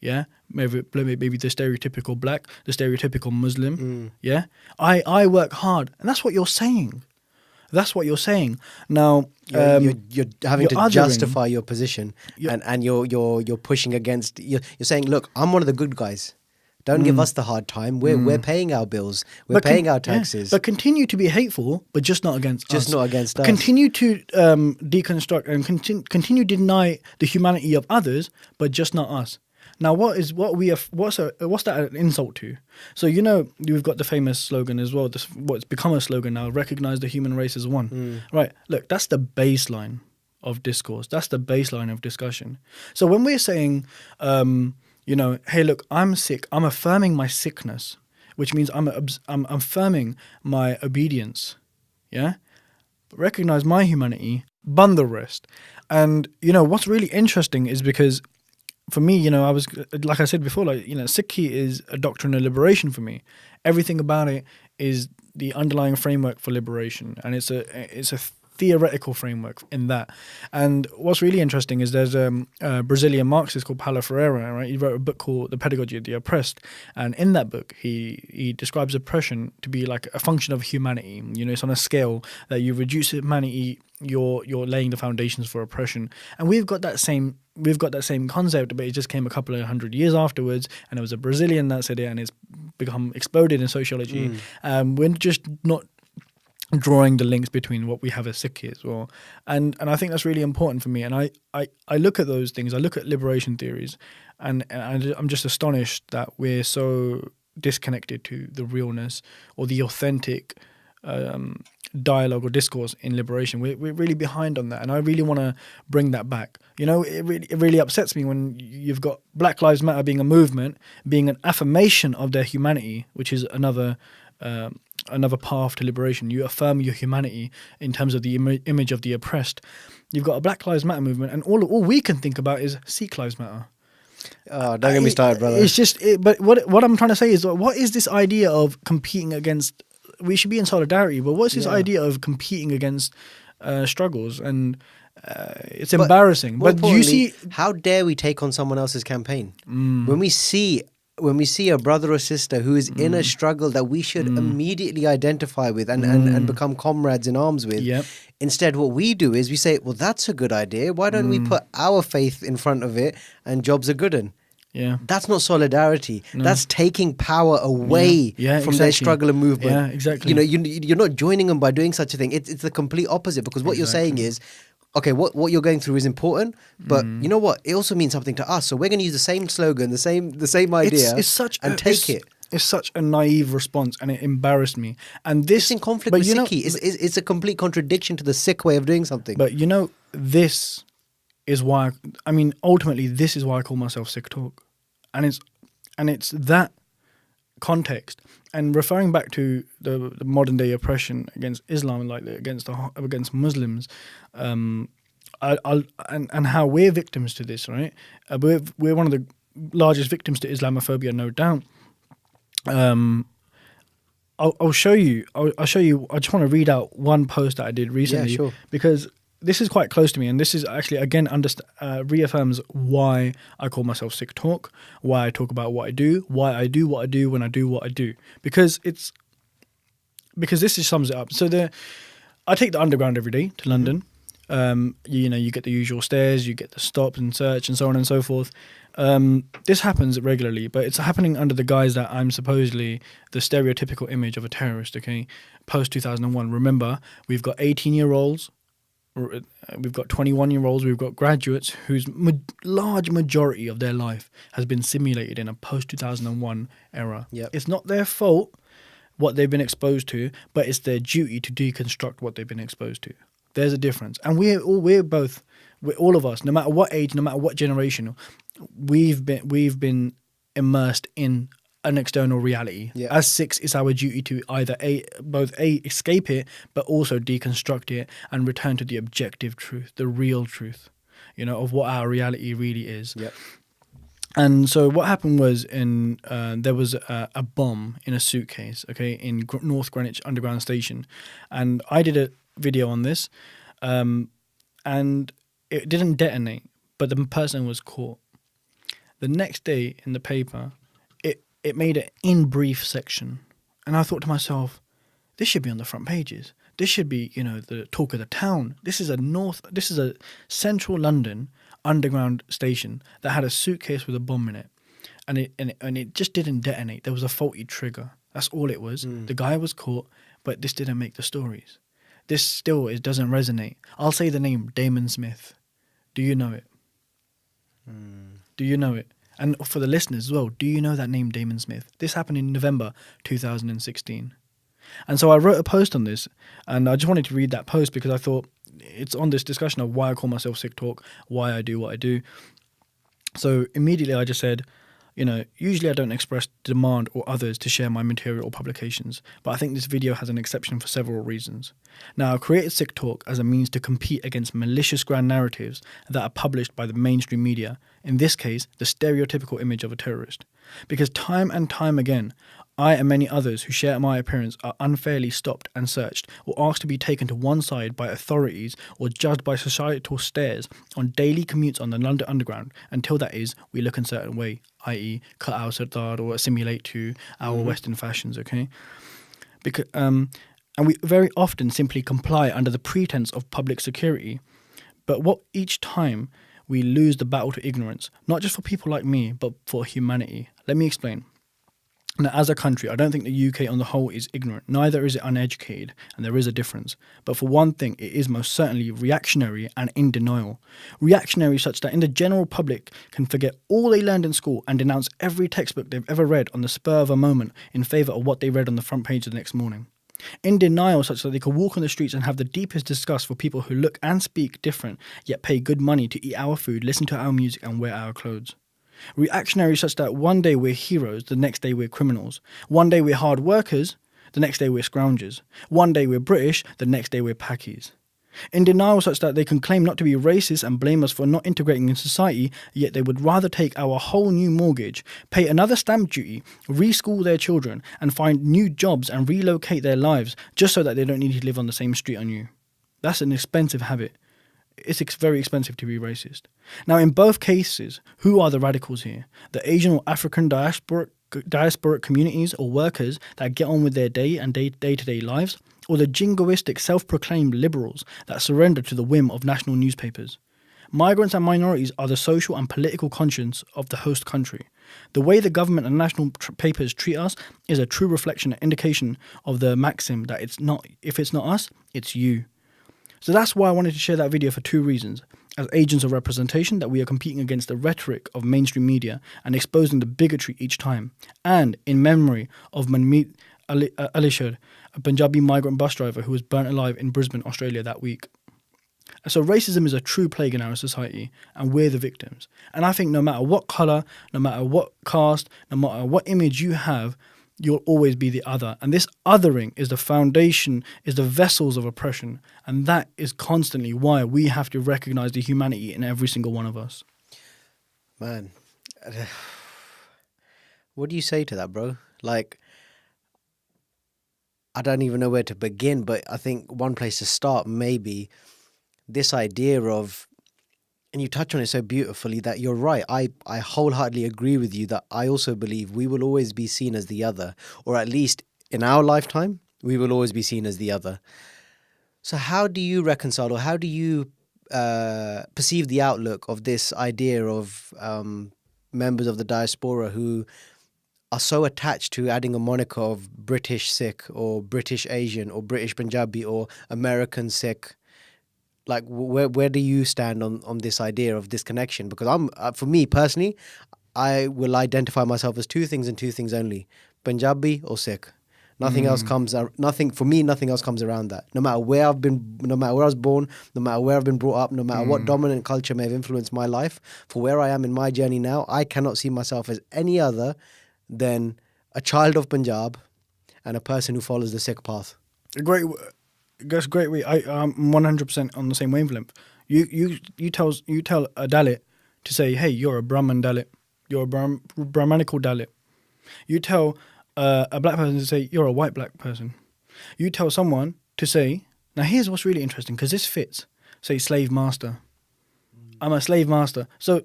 Yeah, maybe the stereotypical black, the stereotypical Muslim. Yeah, I work hard, and that's what you're saying. That's what you're saying. Now you're having to justify your position, and you're pushing against. You're saying, look, I'm one of the good guys. Don't give us the hard time. We're paying our bills. We're paying our taxes. But continue to be hateful, but just not against us. Just not against us. Continue to deconstruct and continue to deny the humanity of others, but just not us. Now, what's that an insult to? So we've got the famous slogan as well. What's become a slogan now: recognize the human race as one. Right? Look, that's the baseline of discourse. That's the baseline of discussion. So when we're saying, hey, look, I'm Sikh. I'm affirming my sickness, which means I'm affirming my obedience. Yeah, but recognize my humanity, bun the rest. And what's really interesting is because, for me, I was, like I said before, Sikhi is a doctrine of liberation for me. Everything about it is the underlying framework for liberation, and it's a theoretical framework in that. And what's really interesting is there's a Brazilian Marxist called Paulo Freire, right? He wrote a book called The Pedagogy of the Oppressed, and in that book he describes oppression to be like a function of humanity. It's on a scale that you reduce humanity, you're laying the foundations for oppression. And we've got that same concept, but it just came a couple of 100 years afterwards, and it was a Brazilian that said it, and it's become exploded in sociology. We're just not drawing the links between what we have as Sikh as well. And I think that's really important for me. And I look at those things, I look at liberation theories, and I'm just astonished that we're so disconnected to the realness or the authentic dialogue or discourse in liberation. We're really behind on that, and I really want to bring that back. You know, it really upsets me when you've got Black Lives Matter being a movement, being an affirmation of their humanity, which is another path to liberation. You affirm your humanity in terms of the image of the oppressed. You've got a Black Lives Matter movement, and all we can think about is Sikh Lives Matter. Oh, don't get me started, brother. It's just, but what I'm trying to say is, what is this idea of competing against? We should be in solidarity, but what's this idea of competing against struggles? And it's embarrassing. But do you see, how dare we take on someone else's campaign when we see a brother or sister who is in a struggle that we should immediately identify with and become comrades in arms with? Yep. Instead, what we do is we say, well, that's a good idea. Why don't we put our faith in front of it, and jobs are good? Yeah, that's not solidarity. No. That's taking power away from their struggle and movement. Yeah, exactly. You know, you're not joining them by doing such a thing. It's the complete opposite, because what you're saying is, okay, what you're going through is important, but you know what? It also means something to us. So we're going to use the same slogan, the same idea, take it. It's such a naive response, and it embarrassed me. And this, it's in conflict with Sikhi. It's a complete contradiction to the Sikh way of doing something. But you know, this is why. Ultimately, this is why I call myself Sikh Talk, and it's that context. And referring back to the modern day oppression against Islam, like against Muslims, and how we're victims to this, right? We're one of the largest victims to Islamophobia, no doubt. I'll show you. I just want to read out one post that I did recently, because this is quite close to me, and this is actually again reaffirms why I call myself Sikh Talk, why I talk about what I do, why I do what I do when I do what I do, because this just sums it up. So I take the underground every day to London. You get the usual stairs, you get the stop and search, and so on and so forth. This happens regularly, but it's happening under the guise that I'm supposedly the stereotypical image of a terrorist. Okay, post 2001. Remember, we've got 18-year-olds. We've got 21-year-olds, we've got graduates whose large majority of their life has been simulated in a post-2001 era. Yep. It's not their fault what they've been exposed to, but it's their duty to deconstruct what they've been exposed to. There's a difference. And we're all of us, no matter what age, no matter what generation, we've been immersed in an external reality. Yeah. As Sikhs, it's our duty to either escape it, but also deconstruct it and return to the objective truth, the real truth, of what our reality really is. Yep. And so what happened was there was a bomb in a suitcase, okay, in North Greenwich Underground Station, and I did a video on this, and it didn't detonate, but the person was caught. The next day in the paper, it made an in brief section, and I thought to myself, this should be on the front pages. This should be, the talk of the town. This is a central London underground station that had a suitcase with a bomb in it, and it just didn't detonate. There was a faulty trigger. That's all it was. The guy was caught, but this didn't make the stories. It doesn't resonate. I'll say the name Damon Smith. Do you know it? Do you know it? And for the listeners as well, do you know that name, Damon Smith? This happened in November 2016. And so I wrote a post on this, and I just wanted to read that post because I thought it's on this discussion of why I call myself Sikh Talk, why I do what I do. So immediately I just said, usually I don't express demand or others to share my material or publications, but I think this video has an exception for several reasons. Now, I created Sikh Talk as a means to compete against malicious grand narratives that are published by the mainstream media, in this case, the stereotypical image of a terrorist. Because time and time again, I and many others who share my appearance are unfairly stopped and searched, or asked to be taken to one side by authorities or judged by societal stares on daily commutes on the London Underground, until that is, we look a certain way, i.e. cut our sardar or assimilate to our Western fashions, okay? Because and we very often simply comply under the pretense of public security. But each time we lose the battle to ignorance, not just for people like me, but for humanity. Let me explain. Now, as a country, I don't think the UK on the whole is ignorant, neither is it uneducated, and there is a difference. But for one thing, it is most certainly reactionary and in denial. Reactionary such that in the general public can forget all they learned in school and denounce every textbook they've ever read on the spur of a moment in favour of what they read on the front page the next morning. In denial such that they could walk on the streets and have the deepest disgust for people who look and speak different, yet pay good money to eat our food, listen to our music and wear our clothes. Reactionary such that one day we're heroes, the next day we're criminals. One day we're hard workers, the next day we're scroungers. One day we're British, the next day we're Pakis. In denial such that they can claim not to be racist and blame us for not integrating in society, yet they would rather take our whole new mortgage, pay another stamp duty, reschool their children, and find new jobs and relocate their lives just so that they don't need to live on the same street on you. That's an expensive habit. It's very expensive to be racist. Now, in both cases, who are the radicals here? The Asian or African diasporic communities or workers that get on with their day-to-day lives, or the jingoistic self-proclaimed liberals that surrender to the whim of national newspapers. Migrants and minorities are the social and political conscience of the host country. The way the government and national papers treat us is a true reflection and indication of the maxim that if it's not us, it's you. So that's why I wanted to share that video for two reasons. As agents of representation, that we are competing against the rhetoric of mainstream media and exposing the bigotry each time. And in memory of Manmeet Alishad, a Punjabi migrant bus driver who was burnt alive in Brisbane, Australia that week. So racism is a true plague in our society, and we're the victims. And I think no matter what colour, no matter what caste, no matter what image you have, you'll always be the other. And this othering is the foundation, is the vessels of oppression. And that is constantly why we have to recognise the humanity in every single one of us. Man, what do you say to that, bro? Like, I don't even know where to begin, but I think one place to start maybe this idea of, and you touch on it so beautifully, that you're right. I wholeheartedly agree with you that I also believe we will always be seen as the other, or at least in our lifetime, we will always be seen as the other. So how do you reconcile, or how do you perceive the outlook of this idea of members of the diaspora who are so attached to adding a moniker of British Sikh or British Asian or British Punjabi or American Sikh? Like, where do you stand on this idea of disconnection? Because for me personally, I will identify myself as two things and two things only: Punjabi or Sikh. Nothing else comes. Nothing else comes around that. No matter where I've been, no matter where I was born, no matter where I've been brought up, no matter what dominant culture may have influenced my life, for where I am in my journey now, I cannot see myself as any other than a child of Punjab and a person who follows the Sikh path. That's great. I'm 100% on the same wavelength. You tell a Dalit to say, hey, you're a Brahman Dalit. You're a Brahmanical Dalit. You tell a black person to say, you're a white black person. You tell someone to say, now here's what's really interesting, because this fits. Say slave master. I'm a slave master. So,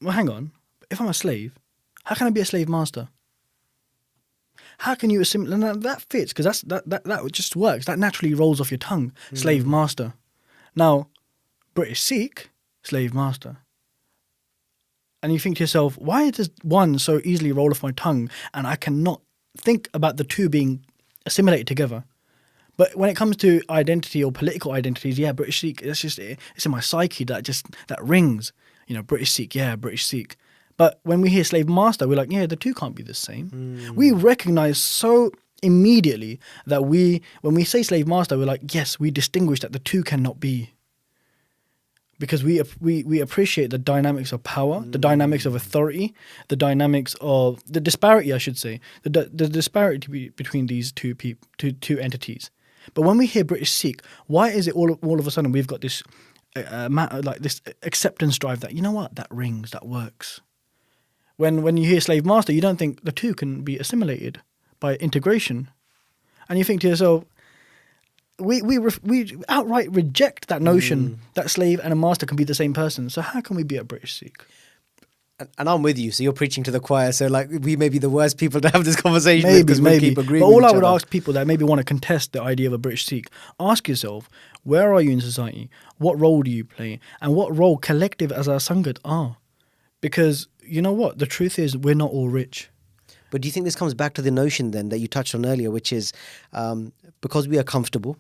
well, hang on. If I'm a slave, how can I be a slave master? How can you assimilate? No, that fits, because that just works. That naturally rolls off your tongue. Slave master. Now, British Sikh, slave master. And you think to yourself, why does one so easily roll off my tongue and I cannot think about the two being assimilated together? But when it comes to identity or political identities, yeah, British Sikh, it's in my psyche that rings. You know, British Sikh, yeah, British Sikh. But when we hear slave master, we're like, yeah, the two can't be the same. We recognize so immediately that when we say slave master, we're like, yes, we distinguish that the two cannot be. Because we appreciate the dynamics of power, the dynamics of authority, the dynamics of the disparity, I should say, the disparity between these two entities. But when we hear British Sikh, why is it all of a sudden we've got this this acceptance drive that, you know what, that rings, that works. When you hear slave master, you don't think the two can be assimilated by integration, and you think to yourself, we outright reject that notion that slave and a master can be the same person. So how can we be a British Sikh? And I'm with you. So you're preaching to the choir. So like, we may be the worst people to have this conversation maybe, because we keep agreeing. But all with each I would other. ask people that maybe want to contest the idea of a British Sikh, ask yourself, where are you in society? What role do you play? And what role collective as our Sangat are? Because you know what? The truth is, we're not all rich. But do you think this comes back to the notion then that you touched on earlier, which is because we are comfortable,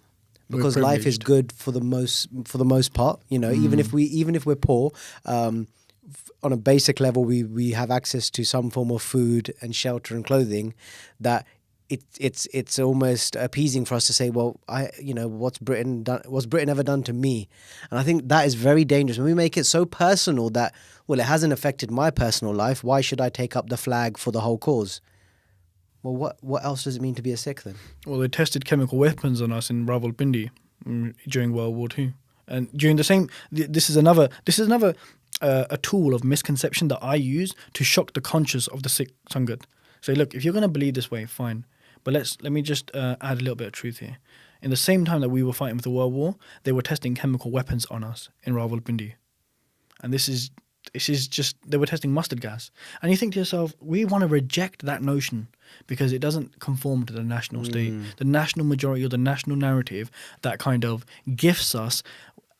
because life is good for the most part, you know, even if we're poor, on a basic level, we have access to some form of food and shelter and clothing, that it's almost appeasing for us to say, well, what's Britain done? What's Britain ever done to me? And I think that is very dangerous when we make it so personal that, well, it hasn't affected my personal life. Why should I take up the flag for the whole cause? Well, what else does it mean to be a Sikh then? Well, they tested chemical weapons on us in Rawalpindi during World War II, and during the same. This is another a tool of misconception that I use to shock the conscience of the Sikh Sangat. Say, look, if you're going to believe this way, fine. But let me just add a little bit of truth here. In the same time that we were fighting with the World War, they were testing chemical weapons on us in Rawalpindi. And this is just, they were testing mustard gas. And you think to yourself, we want to reject that notion because it doesn't conform to the national state, the national majority or the national narrative that kind of gifts us,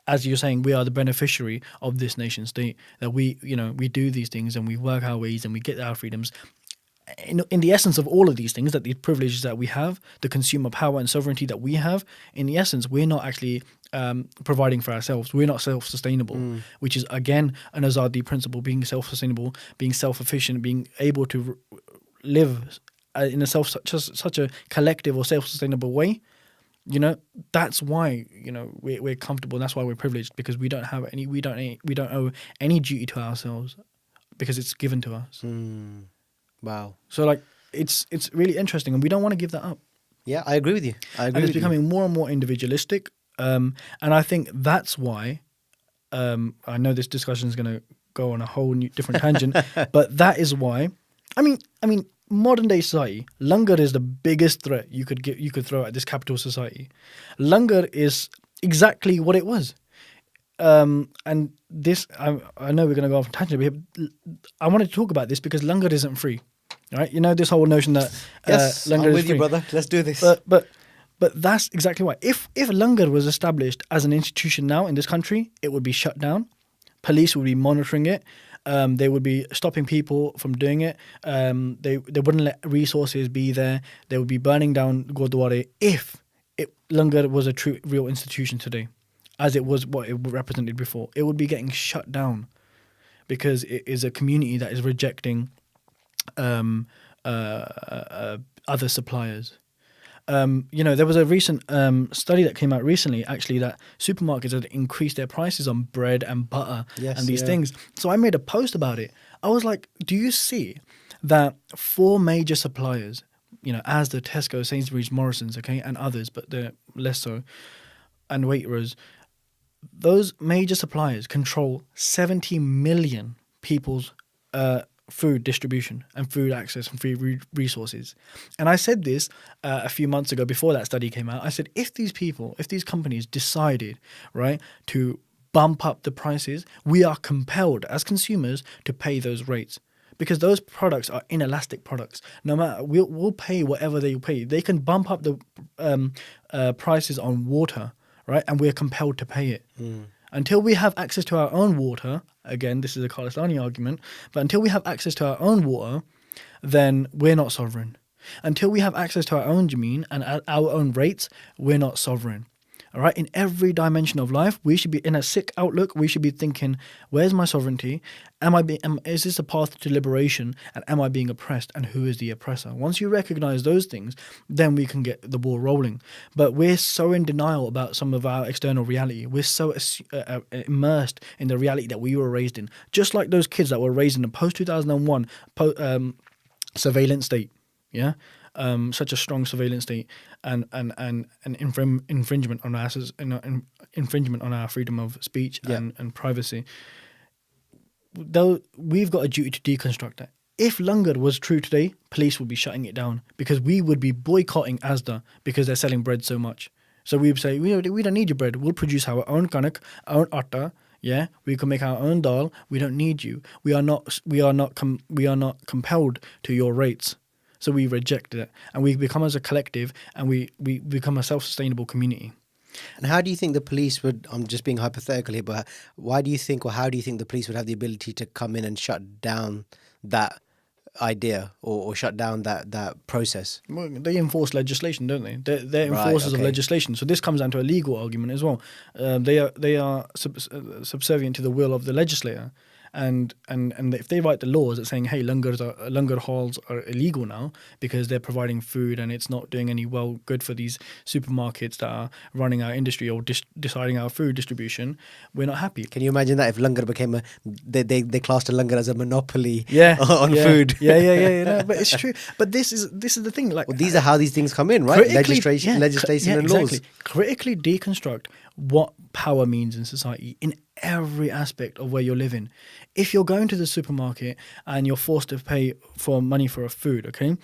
as you're saying, we are the beneficiary of this nation state, that we do these things and we work our ways and we get our freedoms. In the essence of all of these things, that these privileges that we have, the consumer power and sovereignty that we have, in the essence, we're not actually providing for ourselves. We're not self-sustainable, which is, again, an Azadi principle, being self-sustainable, being self-efficient, being able to live in a such a collective or self-sustainable way. That's why we're comfortable. That's why we're privileged, because we don't owe any duty to ourselves, because it's given to us. Wow. So it's really interesting, and we don't want to give that up. Yeah, I agree with you. And it's becoming more and more individualistic, and I think that's why. I know this discussion is going to go on a whole new different tangent, but that is why. I mean, modern day society, langar is the biggest threat you could throw at this capital society. Langar is exactly what it was. And this, I know we're going to go off on a tangent, but I wanted to talk about this because langar isn't free, right? This whole notion that yes, langar I'm is with free. you, brother. Let's do this. But that's exactly why. If langar was established as an institution now in this country, it would be shut down. Police would be monitoring it. They would be stopping people from doing it. They wouldn't let resources be there. They would be burning down Gurdwara if langar was a true, real institution today, as it was what it represented before. It would be getting shut down because it is a community that is rejecting other suppliers. There was a recent study that came out recently, actually, that supermarkets had increased their prices on bread and butter and these things. So I made a post about it. I was like, do you see that 4 major suppliers, as the Tesco, Sainsbury's, Morrison's, okay, and others, but they're less so, and Waitrose, those major suppliers control 70 million people's food distribution and food access and food resources. And I said this a few months ago before that study came out. I said, if these companies decided, right, to bump up the prices, we are compelled as consumers to pay those rates. Because those products are inelastic products. No matter, we'll pay whatever they pay. They can bump up the prices on water, right? And we're compelled to pay it. Until we have access to our own water, again, this is a Khalistani argument, but until we have access to our own water, then we're not sovereign. Until we have access to our own jameen and our own rates, we're not sovereign. All right, in every dimension of life, we should be, in a Sikh outlook, we should be thinking, where's my sovereignty? Is this a path to liberation? And am I being oppressed? And who is the oppressor? Once you recognize those things, then we can get the ball rolling. But we're so in denial about some of our external reality. We're so immersed in the reality that we were raised in. Just like those kids that were raised in a post-2001 surveillance state, yeah? Such a strong surveillance state and infringement on our infringement on our freedom of speech and privacy. Though we've got a duty to deconstruct that. If langar was true today, police would be shutting it down because we would be boycotting Asda because they're selling bread so much. So we would say, we don't need your bread. We'll produce our own kanak, our own atta. Yeah, we can make our own dal. We don't need you. We are not compelled to your rates. So we reject it, and we become as a collective, and we become a self-sustainable community. And how do you think the police would, I'm just being hypothetical here, but how do you think the police would have the ability to come in and shut down that idea or shut down that process? Well, they enforce legislation, don't they? They're enforcers of legislation. So this comes down to a legal argument as well. They are subservient to the will of the legislator. and if they write the laws that saying, hey, langar halls are illegal now because they're providing food and it's not doing any good for these supermarkets that are running our industry or deciding our food distribution, we're not happy. Can you imagine that if langar became they classed a langar as a monopoly on yeah, food? Yeah. No, but it's true. But this is the thing. Like, Well, these are how these things come in, right? Legislation and laws. Critically deconstruct what power means in society in every aspect of where you're living. If you're going to the supermarket and you're forced to pay for money for a food, okay,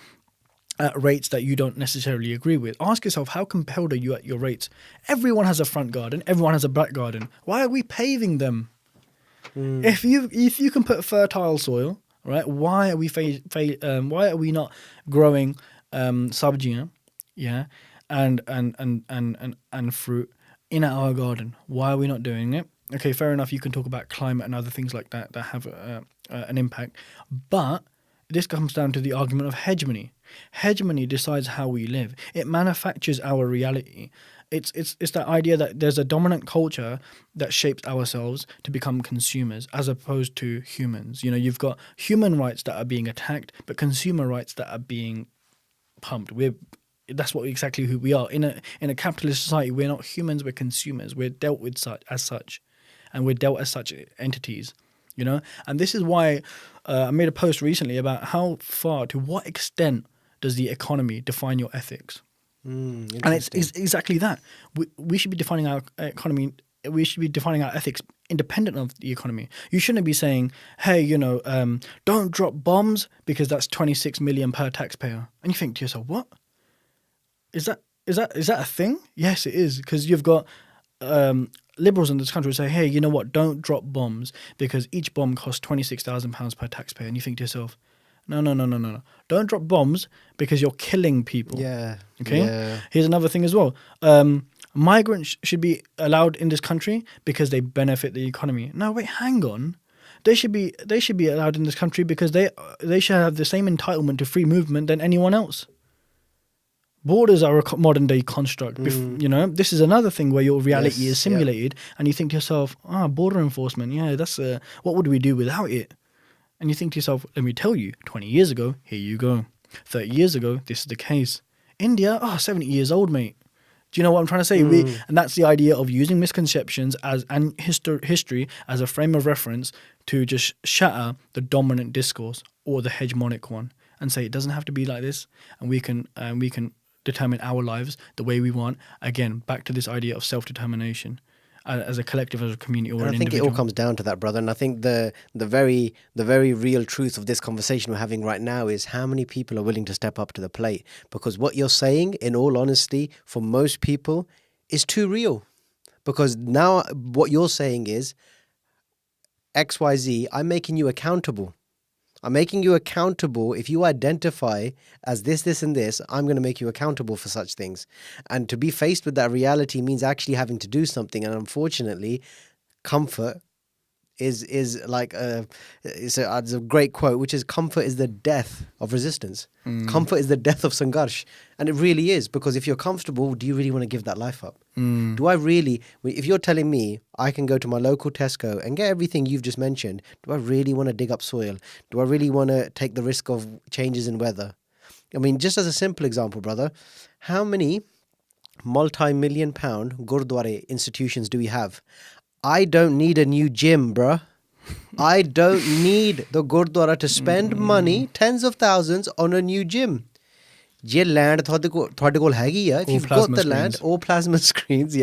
at rates that you don't necessarily agree with, ask yourself, how compelled are you at your rates? Everyone has a front garden. Everyone has a back garden. Why are we paving them? If you can put fertile soil, right? Why are we why are we not growing sabjiyan, and fruit in our garden? Why are we not doing it? Okay, fair enough. You can talk about climate and other things like that have an impact, but this comes down to the argument of hegemony. Hegemony decides how we live. It manufactures our reality. It's that idea that there's a dominant culture that shapes ourselves to become consumers as opposed to humans. You know, you've got human rights that are being attacked, but consumer rights that are being pumped. That's exactly who we are. In a capitalist society, we're not humans, we're consumers. We're dealt with as such, and we're dealt as such entities. You know, and this is why I made a post recently about to what extent does the economy define your ethics? And it's exactly that. We should be defining our economy. We should be defining our ethics independent of the economy. You shouldn't be saying, hey, don't drop bombs because that's 26 million per taxpayer. And you think to yourself, what? Is that a thing? Yes, it is, because you've got liberals in this country who say, hey, you know what? Don't drop bombs because each bomb costs £26,000 per taxpayer. And you think to yourself, no. Don't drop bombs because you're killing people. Yeah. Okay. Yeah. Here's another thing as well. Migrants should be allowed in this country because they benefit the economy. No, wait, hang on. They should be allowed in this country because they should have the same entitlement to free movement than anyone else. Borders are a modern day construct. This is another thing where your reality is simulated, and you think to yourself, border enforcement, that's what would we do without it? And you think to yourself, let me tell you, 20 years ago, here you go. 30 years ago, this is the case. India, 70 years old, mate. Do you know what I'm trying to say? And that's the idea of using misconceptions and history as a frame of reference to just shatter the dominant discourse or the hegemonic one, and say it doesn't have to be like this, and we can determine our lives the way we want. Again, back to this idea of self-determination as a collective, as a community, or an individual. I think it all comes down to that, brother. And I think the very real truth of this conversation we're having right now is how many people are willing to step up to the plate. Because what you're saying, in all honesty, for most people, is too real. Because now what you're saying is, XYZ, I'm making you accountable. I'm making you accountable. If you identify as this, and this, I'm going to make you accountable for such things. And to be faced with that reality means actually having to do something. And unfortunately, comfort is like it's a great quote, which is, comfort is the death of resistance. Comfort is the death of Sangharsh. And it really is, because if you're comfortable, do you really want to give that life up? Do I really, if you're telling me I can go to my local Tesco and get everything you've just mentioned, do I really want to dig up soil? Do I really want to take the risk of changes in weather? I mean, just as a simple example, brother, how many multi-million pound Gurdwara institutions do we have? I don't need a new gym, bruh. I don't need the Gurdwara to spend money, tens of thousands, on a new gym. Je land thode kol hegi ya. If you've got the land, or plasma screens,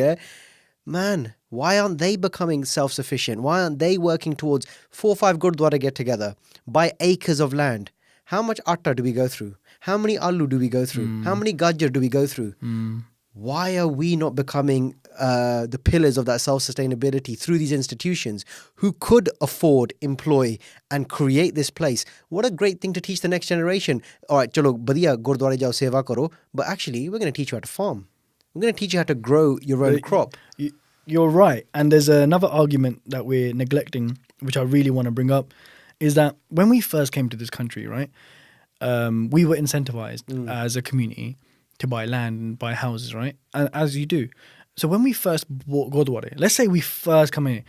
man, why aren't they becoming self-sufficient? Why aren't they working towards 4 or 5 Gurdwara get together, buy acres of land? How much atta do we go through? How many aloo do we go through? How many gajar do we go through? Why are we not becoming the pillars of that self-sustainability through these institutions who could afford, employ, and create this place? What a great thing to teach the next generation. All right, chalo, badiya gurdwara jao seva karo, but actually we're going to teach you how to farm. We're going to teach you how to grow your own crop. You're right. And there's another argument that we're neglecting, which I really want to bring up, is that when we first came to this country, right, we were incentivized as a community to buy land and buy houses, right? And as you do. So when we first bought Gurdwara, let's say we first come in,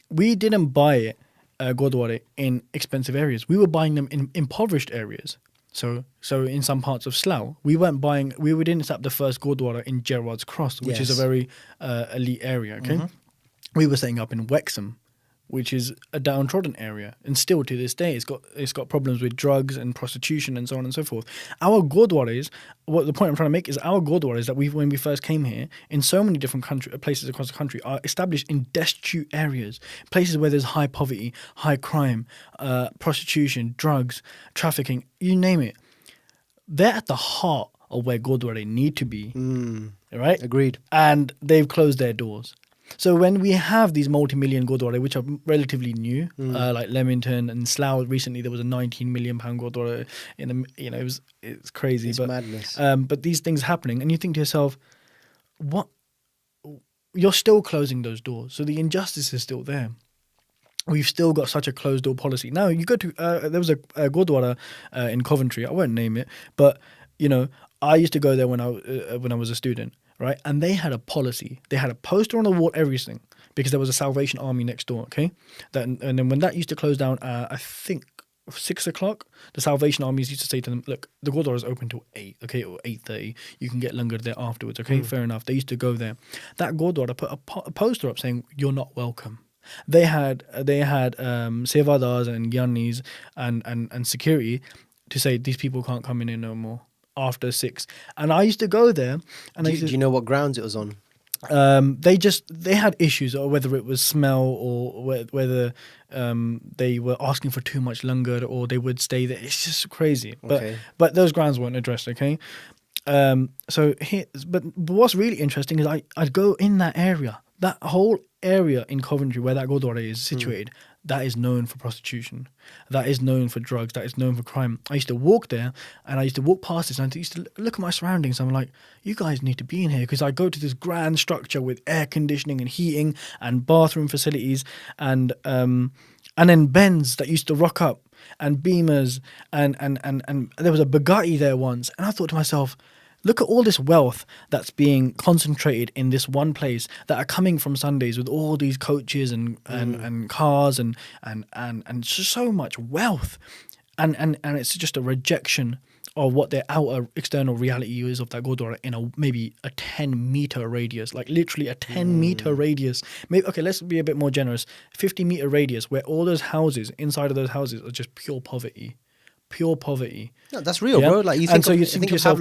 we didn't buy it gurdwara in expensive areas. We were buying them in impoverished areas. So in some parts of Slough, we didn't set up the first gurdwara in Gerrard's Cross, which is a very elite area. Okay, we were setting up in Wexham, which is a downtrodden area, and still to this day, it's got problems with drugs and prostitution and so on and so forth. Our gurdwaras, what the point I'm trying to make is our gurdwaras that when we first came here, in so many different places across the country, are established in destitute areas, places where there's high poverty, high crime, prostitution, drugs, trafficking, you name it. They're at the heart of where gurdwara need to be, right? Agreed. And they've closed their doors. So when we have these multi-million gurdwara, which are relatively new, like Leamington and Slough, recently there was a £19 million gurdwara it's crazy. It's madness. But these things happening, and you think to yourself, what? You're still closing those doors. So the injustice is still there. We've still got such a closed door policy. Now you go to there was a gurdwara in Coventry. I won't name it, but I used to go there when I was a student. Right, and they had a policy. They had a poster on the wall, everything, because there was a Salvation Army next door. Okay, and then when that used to close down, I think 6 o'clock, the Salvation Armies used to say to them, "Look, the gurdwara is open till 8, okay, or 8:30. You can get langar there afterwards. Okay, fair enough." They used to go there. That gurdwara put a poster up saying, "You're not welcome." They had sevadars and gyanis and security to say these people can't come in here no more after 6. And I used to go there. And do you know what grounds it was on? They had issues, or whether it was smell, or whether they were asking for too much langar, or they would stay there. It's just crazy. Okay. But those grounds weren't addressed. Okay. But what's really interesting is I'd go in that area, that whole area in Coventry where that gurdwara is situated. That is known for prostitution. That is known for drugs. That is known for crime. I used to walk there, and I used to walk past this, and I used to look at my surroundings. I'm like, you guys need to be in here, because I go to this grand structure with air conditioning and heating and bathroom facilities, and then Benz that used to rock up, and Beamers, and there was a Bugatti there once, and I thought to myself, look at all this wealth that's being concentrated in this one place, that are coming from Sundays with all these coaches and cars and just so much wealth, and it's just a rejection of what their outer external reality is of that gurdwara in maybe a 10-meter radius, like literally a 10-meter radius. Maybe, okay, let's be a bit more generous. 50-meter radius, where all those houses, inside of those houses, are just pure poverty. Pure poverty. No, that's real, bro. Like you think, you think to yourself,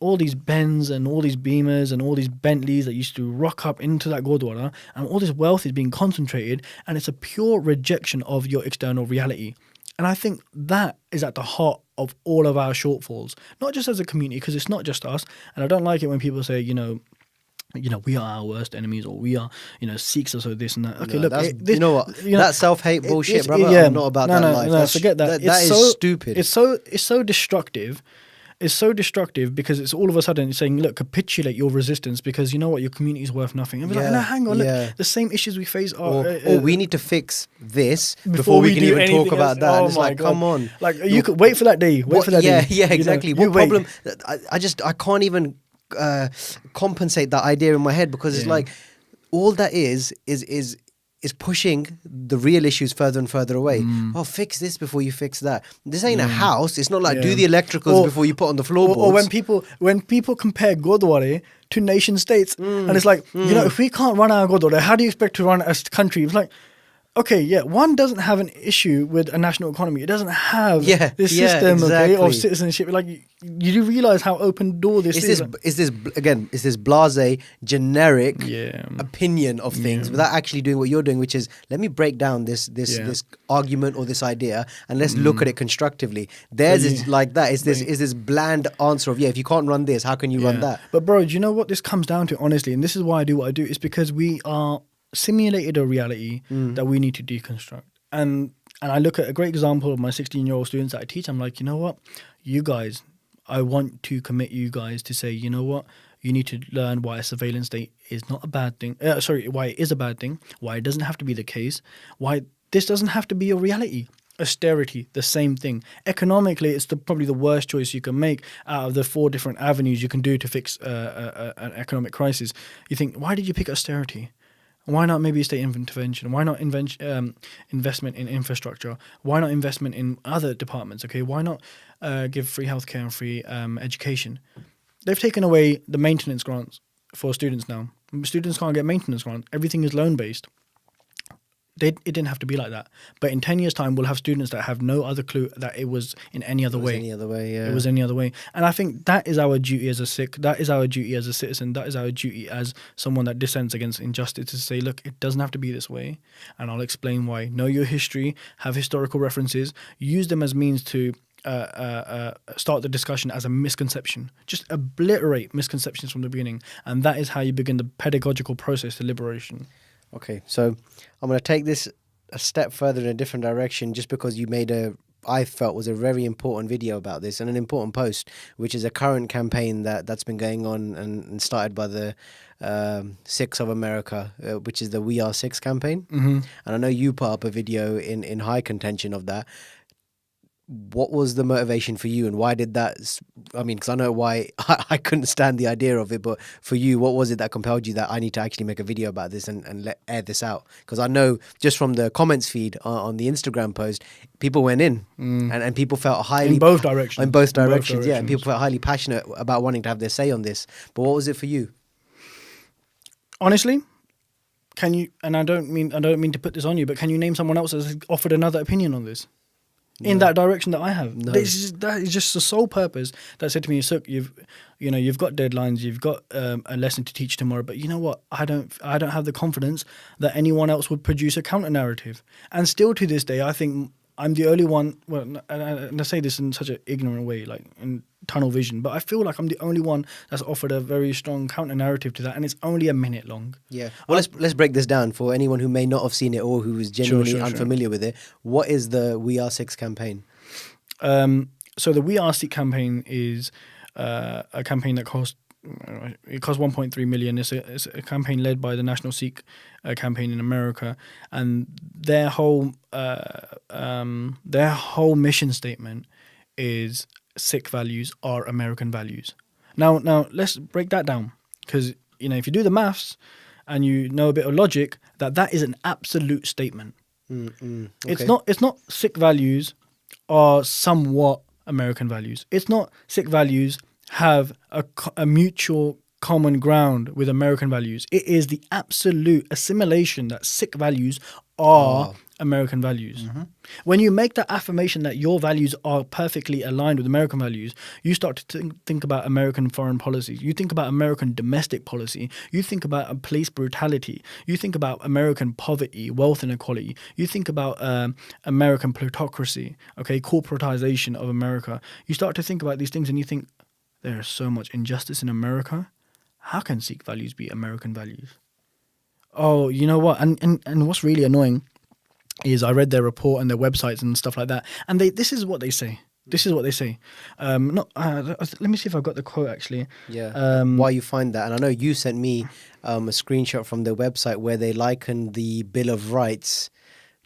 all these Benz and all these Beamers and all these Bentleys that used to rock up into that gurdwara, and all this wealth is being concentrated, and it's a pure rejection of your external reality. And I think that is at the heart of all of our shortfalls, not just as a community, because it's not just us. And I don't like it when people say, we are our worst enemies, or we are, Sikhs or so this and that. Okay, no, look, that self-hate bullshit, brother. I'm not about that life. No, forget that. That is stupid. It's so destructive. It's so destructive, because it's all of a sudden saying, look, capitulate your resistance, because you know what, your community is worth nothing. And we're like, no, hang on, look, the same issues we face are... Or we need to fix this before we can even talk about that. Oh, and it's like, come on. Like, you could wait for that day. Wait for that day. Yeah, exactly. What problem... I can't even compensate that idea in my head, because it's like, all that is pushing the real issues further and further away. Oh, fix this before you fix that. This ain't a house. It's not like do the electricals before you put on the floorboards. Or when people compare gurdwara to nation states, and it's like, if we can't run our gurdwara, how do you expect to run a country? It's like, okay, one doesn't have an issue with a national economy. It doesn't have this system of citizenship. Like, you do realize how open door this is. Is this blasé, generic opinion of things without actually doing what you're doing, which is, let me break down this argument or this idea, and let's look at it constructively. Theirs is like that. Is this bland answer of, if you can't run this, how can you run that? But bro, do you know what this comes down to, honestly? And this is why I do what I do. Is because we are simulated a reality that we need to deconstruct. And I look at a great example of my 16-year-old students that I teach. I'm like, you know what? You guys, I want to commit you guys to say, you know what? You need to learn why a surveillance state is not a bad thing. Why it is a bad thing. Why it doesn't have to be the case. Why this doesn't have to be your reality. Austerity, the same thing. Economically, it's probably the worst choice you can make out of the 4 different avenues you can do to fix an economic crisis. You think, why did you pick austerity? Why not maybe state intervention? Why not investment in infrastructure? Why not investment in other departments? Okay, why not give free healthcare and free education? They've taken away the maintenance grants for students now. Students can't get maintenance grants. Everything is loan based. It didn't have to be like that. But in 10 years' time, we'll have students that have no other clue that it was in any other way. Any other way, yeah. It was any other way. And I think that is our duty as a Sikh. That is our duty as a citizen. That is our duty as someone that dissents against injustice, to say, look, it doesn't have to be this way. And I'll explain why. Know your history. Have historical references. Use them as means to start the discussion as a misconception. Just obliterate misconceptions from the beginning. And that is how you begin the pedagogical process to liberation. Okay, so I'm going to take this a step further in a different direction, just because you made I felt was a very important video about this and an important post, which is a current campaign that's been going on and started by the Sikhs of America, which is the We Are Sikhs campaign. Mm-hmm. And I know you put up a video in high contention of that. What was the motivation for you, and why did that? I mean, because I know why I couldn't stand the idea of it, but for you, what was it that compelled you that I need to actually make a video about this and air this out? Because I know just from the comments feed on the Instagram post, people went in and people felt highly... In both directions. In both directions, yeah. And people felt highly passionate about wanting to have their say on this. But what was it for you? Honestly, can you, and I don't mean to put this on you, but can you name someone else that's offered another opinion on this? No. In that direction that I have. No. That is just the sole purpose that said to me, Suk, you've got deadlines, you've got a lesson to teach tomorrow, but you know what? I don't have the confidence that anyone else would produce a counter narrative. And still to this day, I think I'm the only one. Well, and I say this in such an ignorant way, like in tunnel vision, but I feel like I'm the only one that's offered a very strong counter narrative to that, and it's only a minute long. Yeah. Well, let's break this down for anyone who may not have seen it or who is genuinely unfamiliar with it. What is the We Are Sikhs campaign? So the We Are Sikh campaign is a campaign that cost 1.3 million. It's a campaign led by the National Sikh campaign in America, and their whole mission statement is Sikh values are American values. Now let's break that down, because if you do the maths and you know a bit of logic, that is an absolute statement. Okay. It's not Sikh values are somewhat American values. It's not Sikh values have a mutual common ground with American values. It is the absolute assimilation that Sikh values are American values. Mm-hmm. When you make that affirmation that your values are perfectly aligned with American values, you start to think about American foreign policy. You think about American domestic policy. You think about police brutality. You think about American poverty, wealth inequality. You think about American plutocracy, corporatization of America. You start to think about these things and you think, there is so much injustice in America. How can Sikh values be American values? Oh, you know what? And what's really annoying is I read their report and their websites and stuff like that, and this is what they say. This is what they say. Let me see if I've got the quote actually. Yeah. While you find that, and I know you sent me a screenshot from their website where they likened the Bill of Rights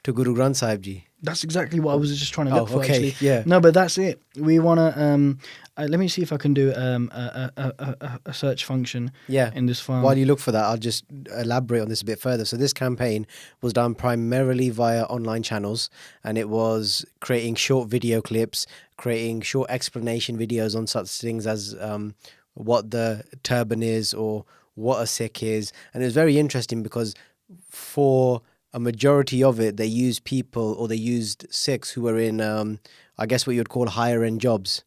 to Guru Granth Sahib Ji. That's exactly what I was just trying to look for. Okay. Actually. Yeah. No, but that's it. We want to. Let me see if I can do a search function. Yeah. In this file. While you look for that, I'll just elaborate on this a bit further. So this campaign was done primarily via online channels, and it was creating short video clips, creating short explanation videos on such things as what the turban is or what a Sikh is, and it was very interesting because for a majority of it, they used Sikhs who were in, I guess what you'd call higher end jobs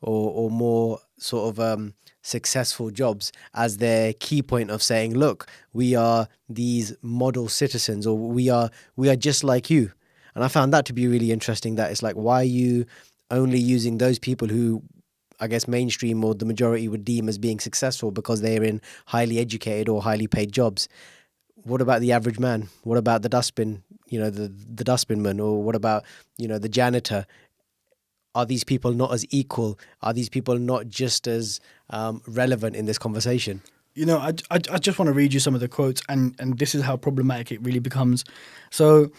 or more sort of successful jobs as their key point of saying, look, we are these model citizens, or we are just like you. And I found that to be really interesting, that it's like, why are you only using those people who I guess mainstream or the majority would deem as being successful because they're in highly educated or highly paid jobs? What about the average man? What about the dustbin, the dustbinman? Or what about, the janitor? Are these people not as equal? Are these people not just as relevant in this conversation? I just want to read you some of the quotes, and this is how problematic it really becomes. So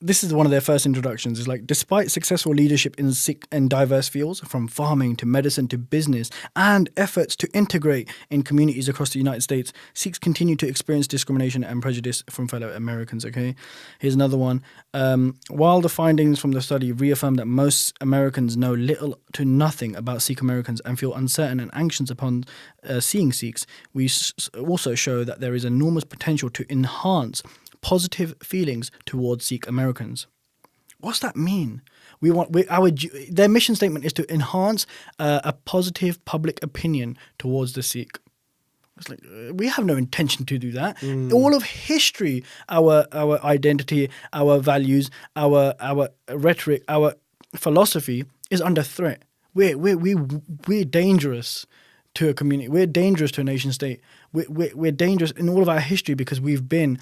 this is one of their first introductions. It's like, despite successful leadership in Sikh and diverse fields, from farming to medicine to business, and efforts to integrate in communities across the United States, Sikhs continue to experience discrimination and prejudice from fellow Americans. Okay, here's another one. While the findings from the study reaffirm that most Americans know little to nothing about Sikh Americans and feel uncertain and anxious upon seeing Sikhs, we also show that there is enormous potential to enhance positive feelings towards Sikh Americans. What's that mean? Their mission statement is to enhance a positive public opinion towards the Sikh. It's like, we have no intention to do that. All of history, our identity, our values, our rhetoric, our philosophy is under threat. We're dangerous to a community. We're dangerous to a nation state. We're dangerous in all of our history because we've been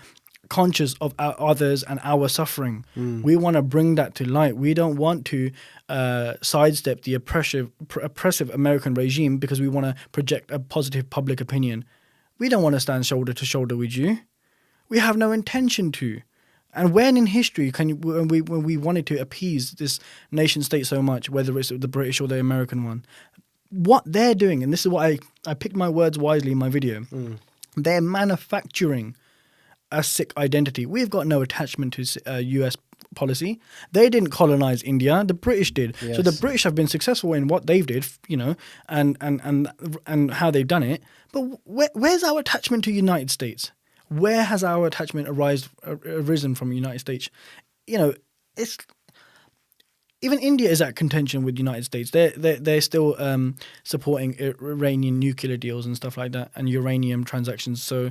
conscious of our others and our suffering. We want to bring that to light. We don't want to sidestep the oppressive American regime because we want to project a positive public opinion. We don't want to stand shoulder to shoulder with you. We have no intention to. And when in history when we wanted to appease this nation state so much, whether it's the British or the American one, what they're doing, and this is what I picked my words wisely in my video, they're manufacturing a Sikh identity. We've got no attachment to US policy. They didn't colonize India. The British did. Yes. So the British have been successful in what they've did, and how they've done it. But where's our attachment to United States? Where has our attachment arisen from the United States? It's even India is at contention with the United States. They're still supporting Iranian nuclear deals and stuff like that, and uranium transactions. So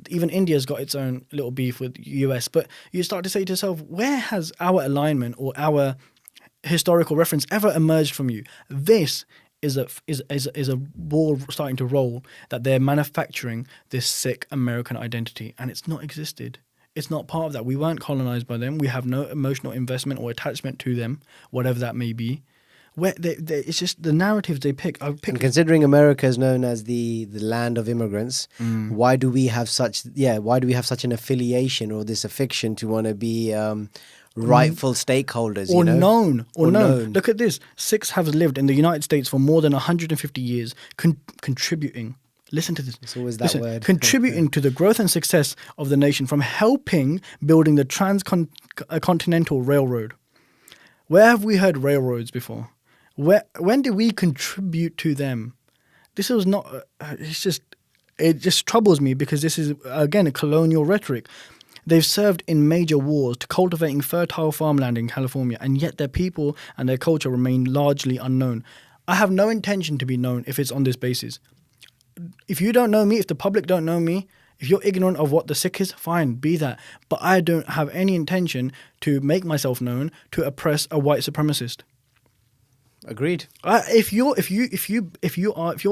even India's got its own little beef with US. But you start to say to yourself, where has our alignment or our historical reference ever emerged from you? This is a ball starting to roll that they're manufacturing this Sikh American identity, and it's not existed. It's not part of that. We weren't colonized by them. We have no emotional investment or attachment to them, whatever that may be. It's just the narratives they pick. And considering America is known as the land of immigrants, why do we have such an affiliation or this affection to want to be rightful stakeholders? Or known. Look at this. Sikhs have lived in the United States for more than 150 years, contributing. Listen to this. It's always that word. Contributing to the growth and success of the nation, from helping building the transcontinental railroad. Where have we heard railroads before? When did we contribute to them? This was not. It just troubles me because this is again a colonial rhetoric. They've served in major wars to cultivating fertile farmland in California, and yet their people and their culture remain largely unknown. I have no intention to be known if it's on this basis. If you don't know me, if the public don't know me, if you're ignorant of what the Sikh is, fine, be that. But I don't have any intention to make myself known to oppress a white supremacist. Agreed. If your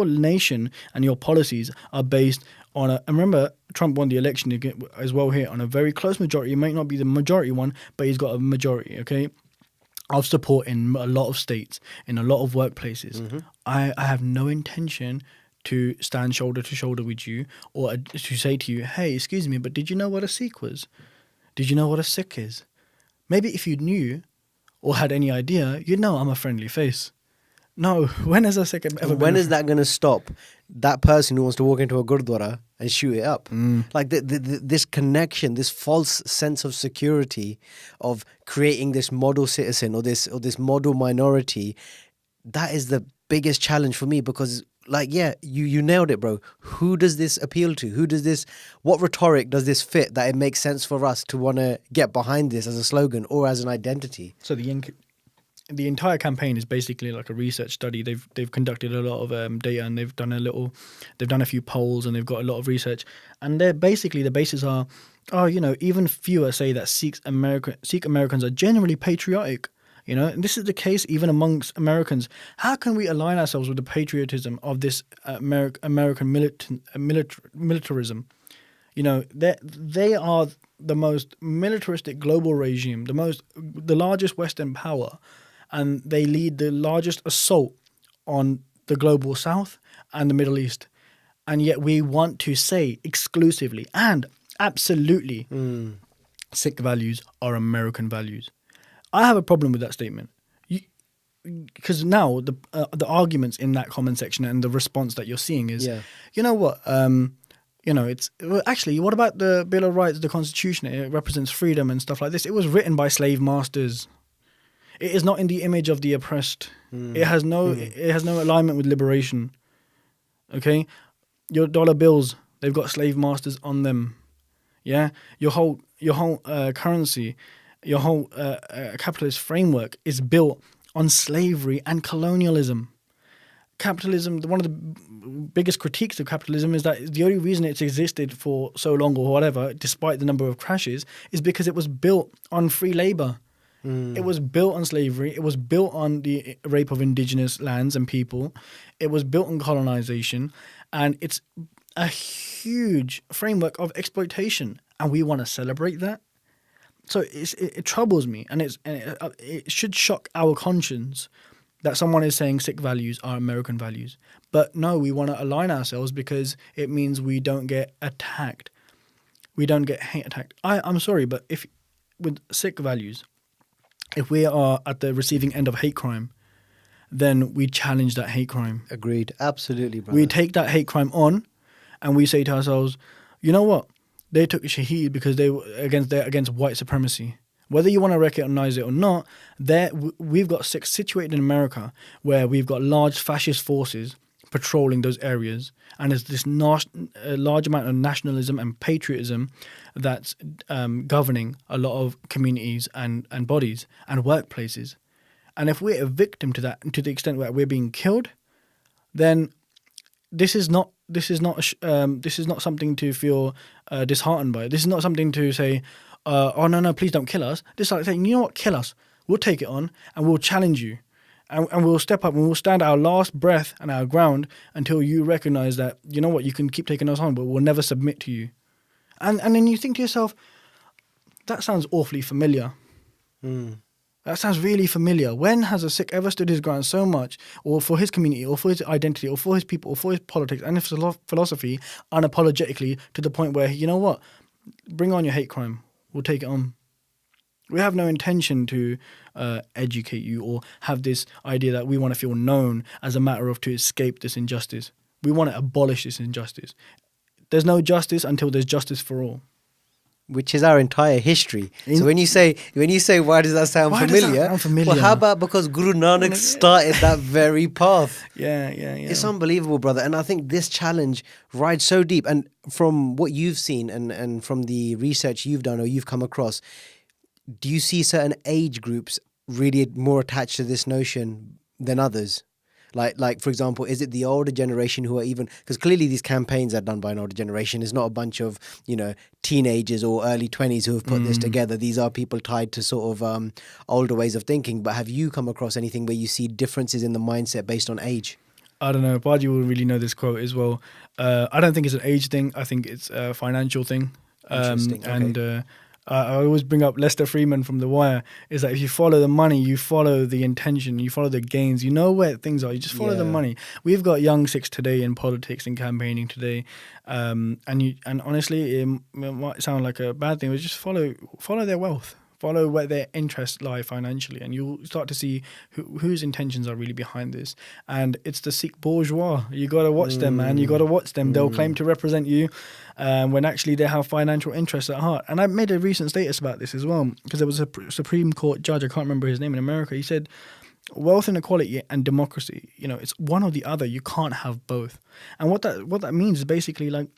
nation and your policies are based on and remember, Trump won the election as well here on a very close majority. It might not be the majority one, but he's got a majority, okay, of support in a lot of states, in a lot of workplaces. I have no intention to stand shoulder to shoulder with you or to say to you, hey, excuse me, but did you know what a Sikh was? Did you know what a Sikh is? Maybe if you knew or had any idea, you'd know I'm a friendly face. No, when has a Sikh ever been? When is that going to stop? That person who wants to walk into a gurdwara and shoot it up. Like this connection, this false sense of security of creating this model citizen or this model minority, that is the biggest challenge for me because you nailed it, bro. Who does this appeal to? What rhetoric does this fit that it makes sense for us to want to get behind this as a slogan or as an identity? So the entire campaign is basically like a research study. They've conducted a lot of data and they've done a few polls and they've got a lot of research. And they're basically the bases are, even fewer say that Sikh Americans are generally patriotic. And this is the case even amongst Americans. How can we align ourselves with the patriotism of this American militarism? They are the most militaristic global regime, the largest Western power, and they lead the largest assault on the global South and the Middle East. And yet we want to say exclusively and absolutely Sikh values are American values. I have a problem with that statement. Because now the arguments in that comment section and the response that you're seeing is, Yeah. you know what, it's well, actually, what about the Bill of Rights, the Constitution? It represents freedom and stuff like this. It was written by slave masters. It is not in the image of the oppressed. It has no alignment with liberation. Okay, your dollar bills, they've got slave masters on them. Yeah, your whole currency, your whole capitalist framework is built on slavery and colonialism. Capitalism, one of the biggest critiques of capitalism is that the only reason it's existed for so long or whatever, despite the number of crashes, is because it was built on free labor. It was built on slavery. It was built on the rape of indigenous lands and people. It was built on colonization. And it's a huge framework of exploitation. And we want to celebrate that. So it troubles me. And it should shock our conscience that someone is saying Sikh values are American values. But no, we want to align ourselves because it means we don't get attacked. We don't get hate attacked. I'm sorry, but if with Sikh values, if we are at the receiving end of hate crime, then we challenge that hate crime. Agreed. Absolutely, brother. We take that hate crime on and we say to ourselves, you know what? They took Shaheed because they're against white supremacy. Whether you want to recognize it or not, we've got Sikhs situated in America where we've got large fascist forces patrolling those areas, and there's this large amount of nationalism and patriotism that's governing a lot of communities and bodies and workplaces. And if we're a victim to that, to the extent where we're being killed, then this is not something to feel disheartened by. This is not something to say, oh no, please don't kill us. This is like saying, you know what, kill us. We'll take it on and we'll challenge you. And we'll step up and we'll stand our last breath and our ground until you recognize that, you know what, you can keep taking us on, but we'll never submit to you. And then you think to yourself, that sounds awfully familiar. That sounds really familiar. When has a Sikh ever stood his ground so much, or for his community, or for his identity, or for his people, or for his politics and his philosophy, unapologetically, to the point where, you know what, bring on your hate crime. We'll take it on. We have no intention to educate you or have this idea that we want to feel known as a matter of to escape this injustice. We want to abolish this injustice. There's no justice until there's justice for all. Which is our entire history. So when you say, why does that sound familiar? Well, how about because Guru Nanak started that very path? Yeah. It's unbelievable, brother. And I think this challenge rides so deep. And from what you've seen and from the research you've done or you've come across, do you see certain age groups really more attached to this notion than others? Like for example, is it the older generation who are even, because clearly these campaigns are done by an older generation. It's not a bunch of, teenagers or early 20s who have put this together. These are people tied to sort of older ways of thinking. But have you come across anything where you see differences in the mindset based on age? I don't know. Baji will really know this quote as well. I don't think it's an age thing. I think it's a financial thing. Interesting. Okay. And I always bring up Lester Freeman from The Wire, is that if you follow the money, you follow the intention, you follow the gains, you know where things are, you just follow the money. We've got young Sikhs today in politics and campaigning today, and honestly, it might sound like a bad thing, but just follow their wealth. Follow where their interests lie financially, and you'll start to see whose intentions are really behind this. And it's the Sikh bourgeois. You got to watch them, man. You got to watch them. They'll claim to represent you when actually they have financial interests at heart. And I made a recent status about this as well, because there was a Supreme Court judge, I can't remember his name, in America. He said, wealth inequality and democracy, it's one or the other. You can't have both. And what that means is basically like,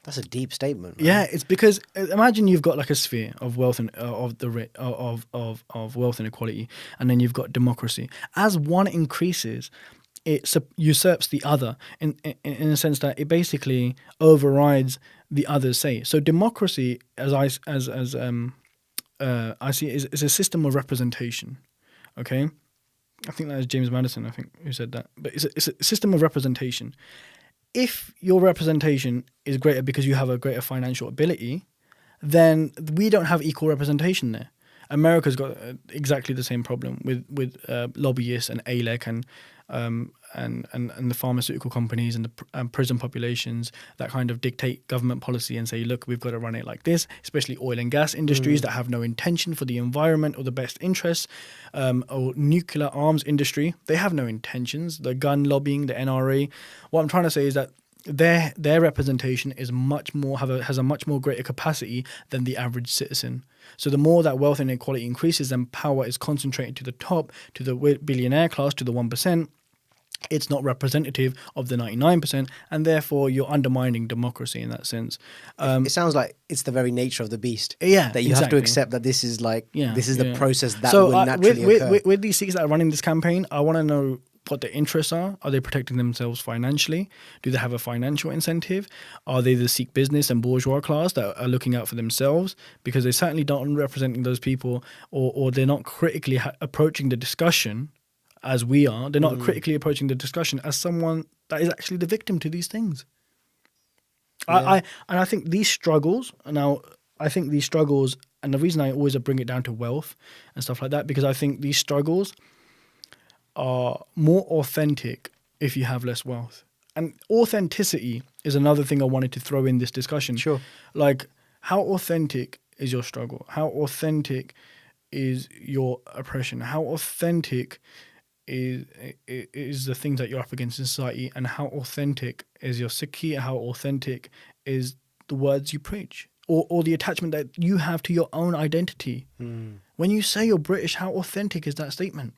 that's a deep statement, man. Yeah, it's because imagine you've got like a sphere of wealth and of wealth inequality, and then you've got democracy. As one increases, it usurps the other in a sense that it basically overrides the other's say. So democracy, as I see, is a system of representation. Okay, I think that was James Madison, who said that. But it's a system of representation. If your representation is greater because you have a greater financial ability, then we don't have equal representation there. America's got exactly the same problem with lobbyists and ALEC and the pharmaceutical companies and the prison populations that kind of dictate government policy and say, look, we've got to run it like this, especially oil and gas industries that have no intention for the environment or the best interests, or nuclear arms industry, they have no intentions, the gun lobbying, the NRA. What I'm trying to say is that their representation is much more has a much more greater capacity than the average citizen. So the more that wealth and inequality increases and power is concentrated to the top, to the billionaire class, to the 1%, it's not representative of the 99%, and therefore you're undermining democracy in that sense. It sounds like it's the very nature of the beast. Yeah, that you have to accept that this is the process that so, will naturally occur. With these Sikhs that are running this campaign, I want to know what their interests are. Are they protecting themselves financially? Do they have a financial incentive? Are they the Sikh business and bourgeois class that are looking out for themselves? Because they certainly don't representing those people, or they're not critically approaching the discussion as we are. They're not critically approaching the discussion as someone that is actually the victim to these things. I think these struggles, and the reason I always bring it down to wealth and stuff like that, because I think these struggles are more authentic if you have less wealth. And authenticity is another thing I wanted to throw in this discussion. Sure. Like, how authentic is your struggle? How authentic is your oppression? How authentic is the things that you're up against in society? And how authentic is your Sikhi? How authentic is the words you preach? Or the attachment that you have to your own identity? When you say you're British, how authentic is that statement?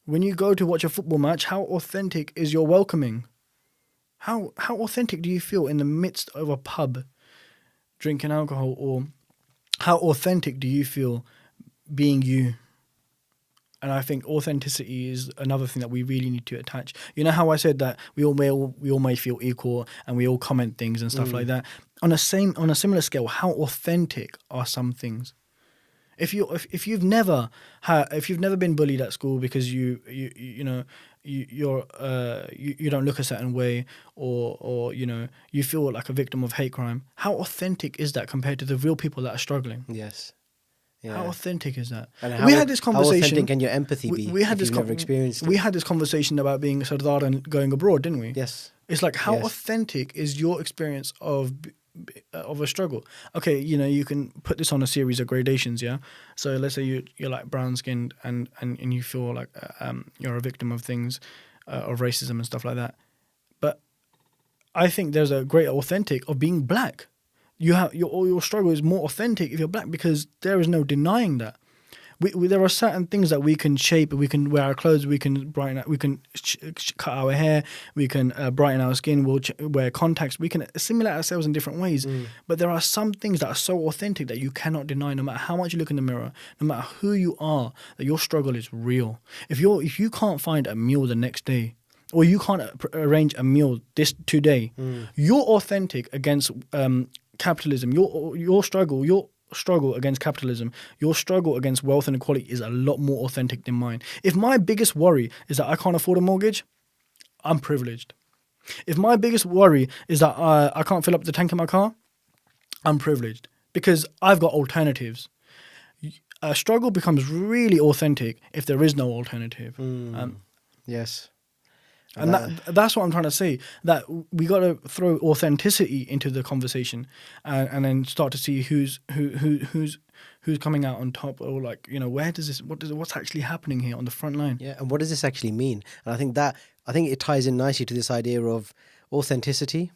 When you go to watch a football match, how authentic is your welcoming? How authentic do you feel in the midst of a pub drinking alcohol? Or how authentic do you feel being you? And I think authenticity is another thing that we really need to attach. You know how I said that we all may feel equal and we all comment things and stuff like that. On a similar scale, how authentic are some things? If you've never been bullied at school because you don't look a certain way, or you feel like a victim of hate crime, how authentic is that compared to the real people that are struggling? Yes. Yeah. How authentic is that? And we had this conversation. How authentic can your empathy be if you've never experienced it? We had this conversation about being Sardar and going abroad, didn't we? Yes. It's like, how authentic is your experience of a struggle? Okay, you can put this on a series of gradations, yeah? So let's say you're like brown-skinned and you feel like you're a victim of things, of racism and stuff like that. But I think there's a great authentic of being black. You have your struggle is more authentic if you're black, because there is no denying that. There are certain things that we can shape. We can wear our clothes. We can brighten. We can cut our hair. We can brighten our skin. We'll wear contacts. We can assimilate ourselves in different ways. But there are some things that are so authentic that you cannot deny, no matter how much you look in the mirror, no matter who you are, that your struggle is real. If you can't find a meal the next day, or you can't arrange a meal today, you're authentic against capitalism. Your struggle against capitalism, your struggle against wealth and equality is a lot more authentic than mine. If my biggest worry is that I can't afford a mortgage, I'm privileged. If my biggest worry is that I can't fill up the tank in my car, I'm privileged, because I've got alternatives. A struggle becomes really authentic if there is no alternative. Yes. And that's what I'm trying to say, that we got to throw authenticity into the conversation, and then start to see who's coming out on top, or like, what's actually happening here on the front line. Yeah, and what does this actually mean? And I think it ties in nicely to this idea of authenticity,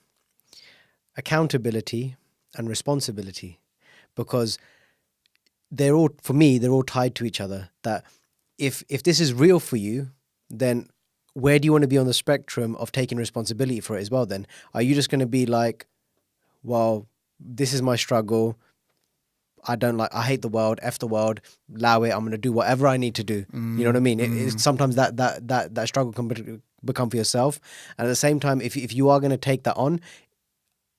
accountability, and responsibility, because they're all tied to each other. That if this is real for you, then where do you want to be on the spectrum of taking responsibility for it as well then? Are you just going to be like, well, this is my struggle, I hate the world, F the world, allow it, I'm going to do whatever I need to do. You know what I mean? It's sometimes that struggle can become for yourself. And at the same time, if you are going to take that on,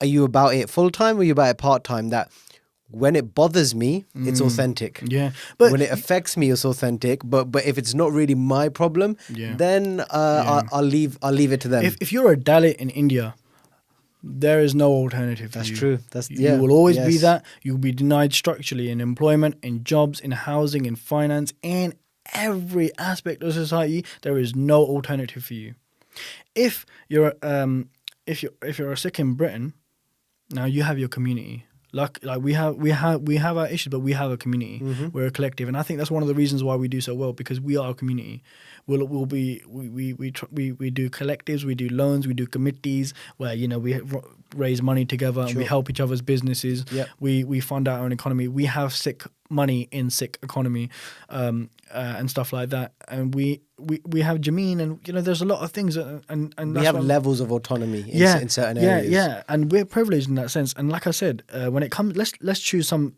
are you about it full time, or are you about it part time? That when it bothers me, it's authentic. Yeah, but when it affects me, it's authentic. But if it's not really my problem, then I'll leave it to them. If you're a Dalit in India, there is no alternative. That's for you. true. You will always be that. You'll be denied structurally in employment, in jobs, in housing, in finance, and every aspect of society, there is no alternative for you. If you're a Sikh in Britain, now you have your community. Like we have our issues, but we have a community. We're a collective, and I think that's one of the reasons why we do so well, because we are a community. We do collectives, we do loans, we do committees where we raise money together and we help each other's businesses. Yep. We fund our own economy. We have Sikh money in Sikh economy, and stuff like that. And we have Jameen, and there's a lot of things, and we have levels of autonomy in certain areas. Yeah, and we're privileged in that sense. And like I said, when it comes, let's choose some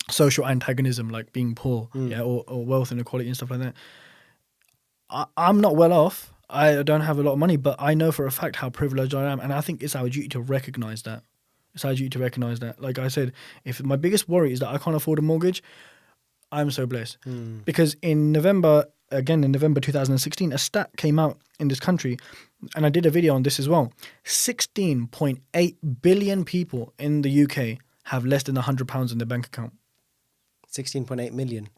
social antagonism like being poor, or wealth inequality and stuff like that. I'm not well off. I don't have a lot of money, but I know for a fact how privileged I am, and I think it's our duty to recognize that. It's our duty to recognize that. Like I said, if my biggest worry is that I can't afford a mortgage, I'm so blessed. Because in November 2016, a stat came out in this country, and I did a video on this as well. 16.8 billion people in the UK have less than £100 in their bank account. 16.8 million.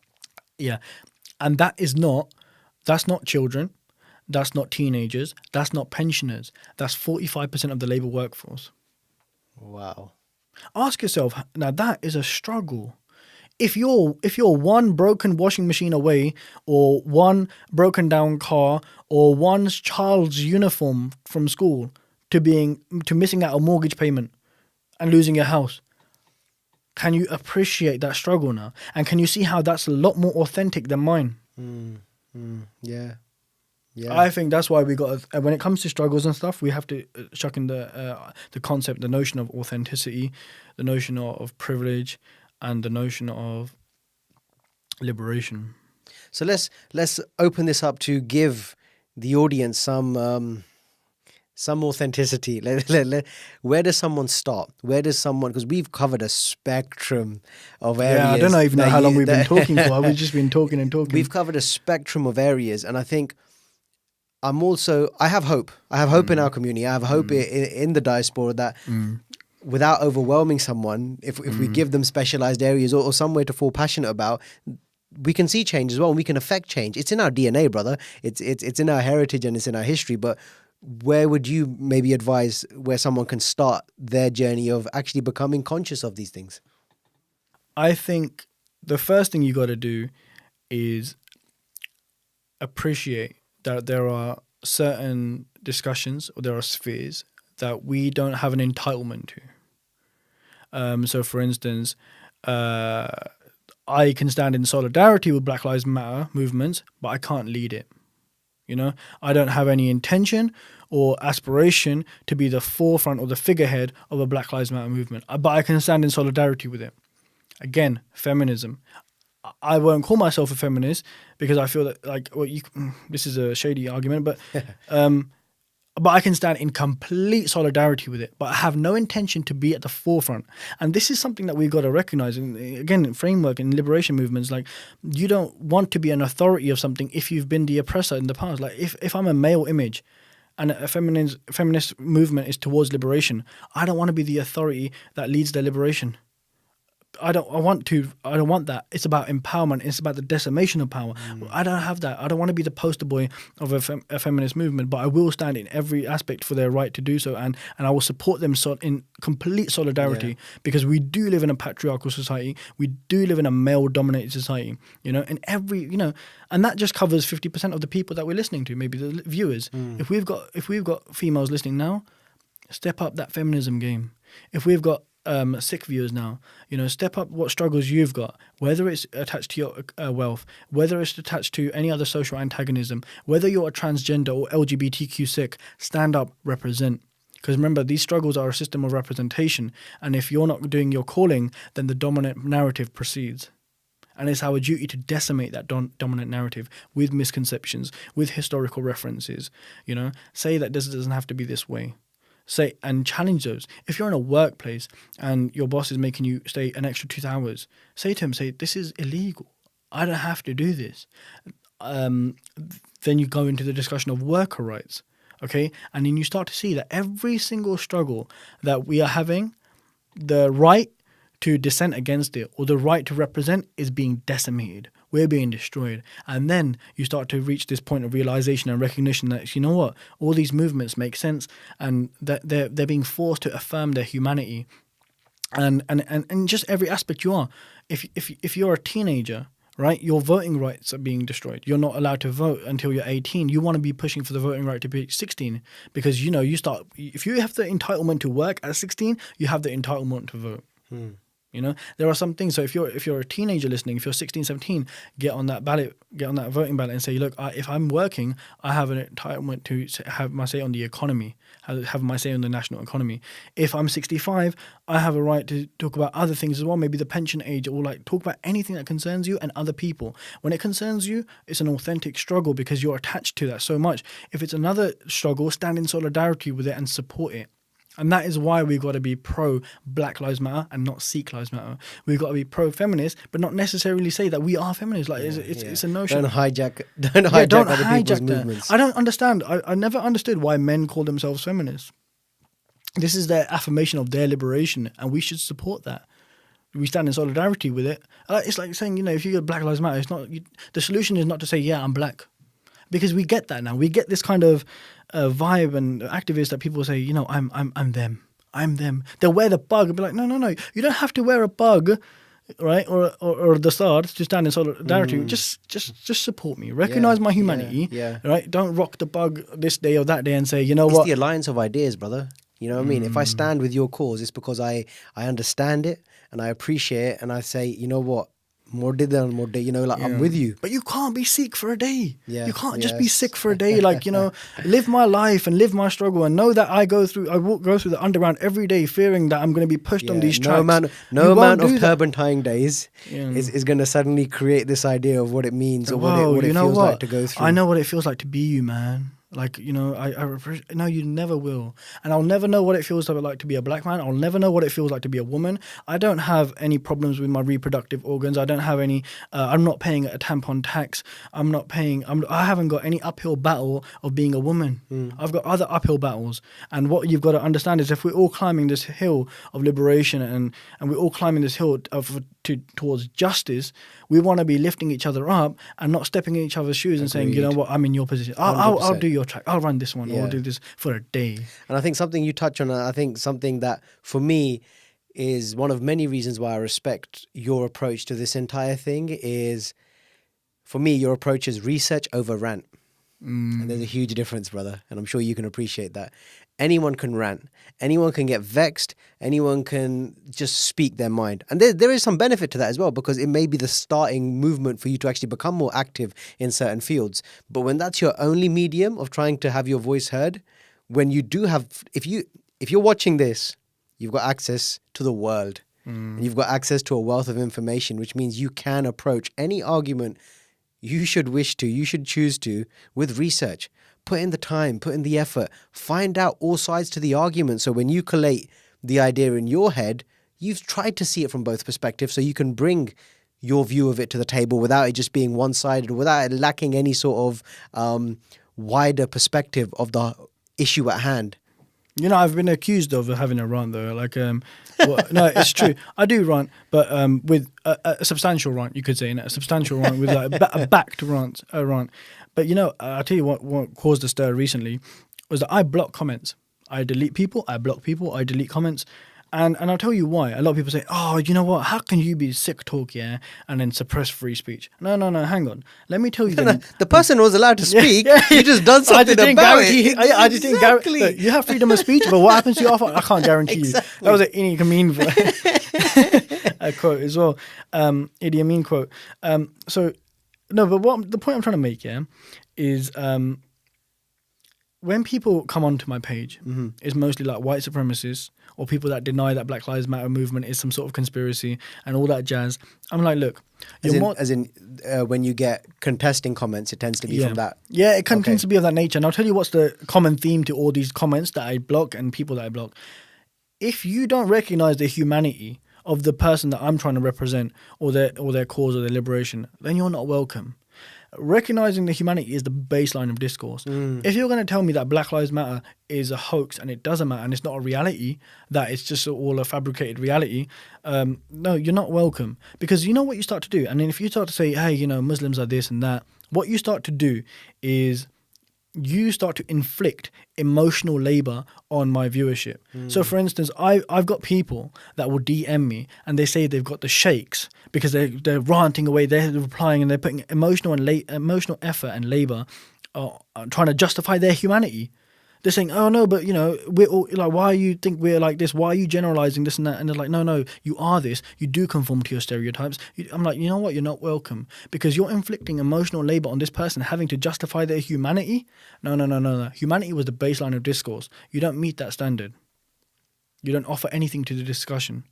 Yeah. And that's not children. That's not teenagers. That's not pensioners. That's 45% of the labour workforce. Wow. Ask yourself, now that is a struggle. If you're one broken washing machine away, or one broken down car, or one child's uniform from school to missing out a mortgage payment and losing your house, can you appreciate that struggle now? And can you see how that's a lot more authentic than mine? Yeah. I think that's why we got when it comes to struggles and stuff, we have to chuck in the concept, the notion of authenticity, the notion of privilege, and the notion of liberation. So let's open this up to give the audience some authenticity. Where does someone start? Because we've covered a spectrum of areas. Yeah, I don't even know how long we've been talking for. We've just been talking and talking. We've covered a spectrum of areas, and I think I have hope. I have hope in our community. I have hope in the diaspora that without overwhelming someone, if we give them specialized areas or somewhere to feel passionate about, we can see change as well, and we can affect change. It's in our DNA, brother. It's in our heritage and it's in our history. But where would you maybe advise where someone can start their journey of actually becoming conscious of these things? I think the first thing you got to do is appreciate that there are certain discussions, or there are spheres that we don't have an entitlement to. So, for instance, I can stand in solidarity with Black Lives Matter movements, but I can't lead it. I don't have any intention or aspiration to be the forefront or the figurehead of a Black Lives Matter movement, but I can stand in solidarity with it. Again, feminism. I won't call myself a feminist because I feel that this is a shady argument, but I can stand in complete solidarity with it. But I have no intention to be at the forefront. And this is something that we've got to recognize. And again, in framework and liberation movements, like, you don't want to be an authority of something if you've been the oppressor in the past. Like, if I'm a male image and a feminist movement is towards liberation, I don't want to be the authority that leads their liberation. I don't want that. It's about empowerment. It's about the decimation of power. I don't have that. I don't want to be the poster boy of a feminist movement, but I will stand in every aspect for their right to do so, and I will support them in complete solidarity, because we do live in a patriarchal society. We do live in a male-dominated society, and and that just covers 50% of the people that we're listening to, maybe the viewers. If we've got females listening now, step up that feminism game. If we've got Sikh viewers now, step up what struggles you've got, whether it's attached to your wealth, whether it's attached to any other social antagonism, whether you're a transgender or LGBTQ Sikh, stand up, represent. Because remember, these struggles are a system of representation, and if you're not doing your calling, then the dominant narrative proceeds. And it's our duty to decimate that dominant narrative with misconceptions, with historical references, say that this doesn't have to be this way. Say and challenge those. If you're in a workplace and your boss is making you stay an extra 2 hours, say to him, this is illegal. I don't have to do this. Then you go into the discussion of worker rights, okay? And then you start to see that every single struggle that we are having, the right to dissent against it or the right to represent is being decimated. we're being destroyed. And then you start to reach this point of realization and recognition that, you know what, all these movements make sense, and that they're being forced to affirm their humanity. And just every aspect you are. If you're a teenager, right, your voting rights are being destroyed. You're not allowed to vote until you're 18. You want to be pushing for the voting right to be 16 because, you know, if you have the entitlement to work at 16, you have the entitlement to vote. You know, there are some things. So if you're a teenager listening, if you're 16, 17, get on that voting ballot and say, look, if I'm working, I have an entitlement to have my say on the economy, have my say on the national economy. If I'm 65, I have a right to talk about other things as well, maybe the pension age, or like talk about anything that concerns you and other people. When it concerns you, it's an authentic struggle because you're attached to that so much. If it's another struggle, stand in solidarity with it and support it. And that is why we've got to be pro Black Lives Matter and not Sikh Lives Matter. We've got to be pro feminist, but not necessarily say that we are feminists. Like it's a notion. Don't hijack other people's movements. I don't understand. I never understood why men call themselves feminists. This is their affirmation of their liberation, and we should support that. We stand in solidarity with it. It's like saying, you know, if you get Black Lives Matter, it's not the solution is not to say, yeah, I'm black. Because we get that now. We get this kind of vibe and activists that people say, you know, I'm them. I'm them. They'll wear the bug and be like, no. You don't have to wear a bug, right? Or the sword to stand in solidarity. Just support me. Recognize my humanity. Right? Don't rock the bug this day or that day and say, you know what? It's the alliance of ideas, brother. You know what I mean? If I stand with your cause, it's because I understand it and I appreciate it, and I say, you know what? More day, you know, like I'm with you. But you can't be sick for a day. Yeah, you can't just be sick for a day. Like, you know, live my life and live my struggle and know that I go through the underground every day fearing that I'm going to be pushed on these tracks. No amount of turpentine days is going to suddenly create this idea of what it means or what it feels like to go through. I know what it feels like to be you, man. Like, you know, no, you never will. And I'll never know what it feels like to be a black man. I'll never know what it feels like to be a woman. I don't have any problems with my reproductive organs. I don't have any, I'm not paying a tampon tax. I haven't got any uphill battle of being a woman. I've got other uphill battles. And what you've got to understand is if we're all climbing this hill of liberation and we're all climbing this hill towards justice, we want to be lifting each other up and not stepping in each other's shoes and saying, you know what, I'm in your position. I'll do your track. I'll run this one. Or I'll do this for a day. And I think something you touch on, I think something that for me is one of many reasons why I respect your approach to this entire thing is, for me, your approach is research over rant. And there's a huge difference, brother. And I'm sure you can appreciate that. Anyone can rant. Anyone can get vexed. Anyone can just speak their mind. And there is some benefit to that as well, because it may be the starting movement for you to actually become more active in certain fields. But when that's your only medium of trying to have your voice heard, when you do have, if you're watching this, you've got access to the world. And you've got access to a wealth of information, which means you can approach any argument you should choose to with research. Put in the time, put in the effort, find out all sides to the argument. So when you collate the idea in your head, you've tried to see it from both perspectives so you can bring your view of it to the table without it just being one-sided, without it lacking any sort of wider perspective of the issue at hand. You know, I've been accused of having a rant though. Like, no, it's true. I do rant, but with a substantial rant, you could say, a substantial rant with like a backed rant. But you know, I'll tell you what caused a stir recently was that I block comments. I delete people, I block people, I delete comments. And I'll tell you why. A lot of people say, oh, you know what? How can you be Sikh Talk, yeah, and then suppress free speech? No, hang on. Let me tell you. The person was allowed to speak. You just done something about it. I just didn't guarantee. You have freedom of speech, but what happens to you after? I can't guarantee you. That was an Idi Amin a quote as well. Idi Amin quote. No, but the point I'm trying to make, yeah, is when people come onto my page, it's mostly like white supremacists or people that deny that Black Lives Matter movement is some sort of conspiracy and all that jazz. I'm like, look, when you get contesting comments, it tends to be from that. Yeah, it tends to be of that nature. And I'll tell you what's the common theme to all these comments that I block and people that I block. If you don't recognize the humanity of the person that I'm trying to represent or their cause or their liberation, then you're not welcome. recognizing the humanity is the baseline of discourse. If you're going to tell me that Black Lives Matter is a hoax and it doesn't matter and it's not a reality, that it's just all a fabricated reality, no, you're not welcome. Because you know what you start to do? And then if you start to say, hey, you know, Muslims are this and that, what you start to do is you start to inflict emotional labor on my viewership. So for instance, I've got people that will DM me and they say they've got the shakes because they're ranting away, they're replying and they're putting emotional effort and labor trying to justify their humanity. They're saying, oh no, but you know, we're all like, why you think we're like this? Why are you generalizing this and that? And they're like, no, you are this. You do conform to your stereotypes. I'm like, you know what? You're not welcome because you're inflicting emotional labor on this person having to justify their humanity. No. Humanity was the baseline of discourse. You don't meet that standard. You don't offer anything to the discussion.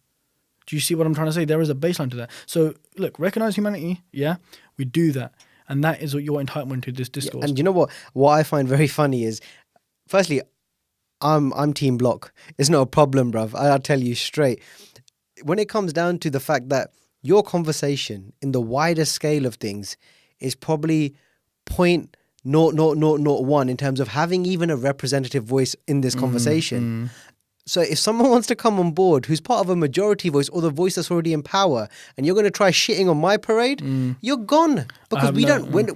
Do you see what I'm trying to say? There is a baseline to that. So look, recognize humanity. Yeah, we do that. And that is what your entitlement to this discourse. Yeah, and you know what I find very funny is, firstly, I'm Team Block. It's not a problem, bruv. I'll tell you straight. When it comes down to the fact that your conversation in the wider scale of things is probably 0.0001 in terms of having even a representative voice in this conversation. So if someone wants to come on board who's part of a majority voice or the voice that's already in power, and you're going to try shitting on my parade, you're gone. Because we don't. When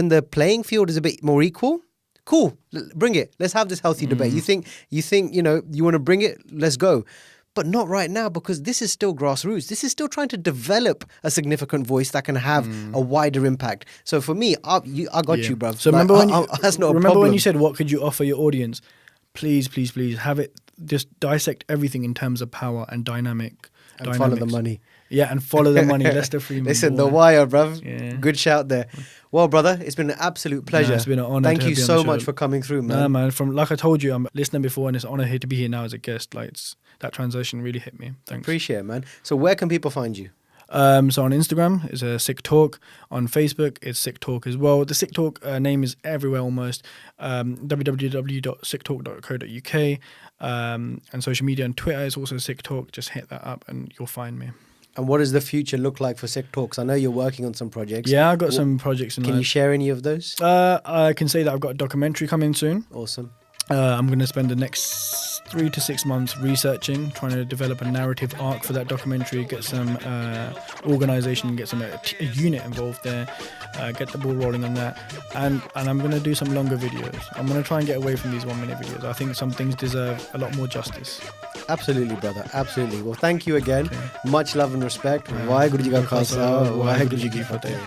the playing field is a bit more equal, cool, bring it. Let's have this healthy debate. You think, you know, you want to bring it? Let's go. But not right now, because this is still grassroots. This is still trying to develop a significant voice that can have a wider impact. So for me, I got you, bruv. So like, remember that's not a remember problem. when you said, what could you offer your audience? Please have it, just dissect everything in terms of power and dynamics. Follow the money. Yeah, and follow the money. Lester Freeman. Listen, The Wire, bruv. Yeah. Good shout there. Well, brother, it's been an absolute pleasure. No, it's been an honor. Thank you so much for coming through, man. No, man. From like I told you, I'm listening before, and it's an honor here to be here now as a guest. Like that transition really hit me. Thanks. Appreciate it, man. So where can people find you? So on Instagram, it's Sikh Talk. On Facebook, it's Sikh Talk as well. The Sikh Talk name is everywhere almost. www.sikhtalk.co.uk. And social media and Twitter is also Sikh Talk. Just hit that up and you'll find me. And what does the future look like for Sikh Talks? I know you're working on some projects. Yeah, I've got some projects in Can you share any of those? I can say that I've got a documentary coming soon. Awesome. I'm going to spend the next 3 to 6 months researching, trying to develop a narrative arc for that documentary, get some organisation, get a unit involved there, get the ball rolling on that. And I'm going to do some longer videos. I'm going to try and get away from these 1-minute videos. I think some things deserve a lot more justice. Absolutely, brother. Absolutely. Well, thank you again. Okay. Much love and respect. Waheguru Ji Ka Khalsa, Waheguru Ji Ki Fateh.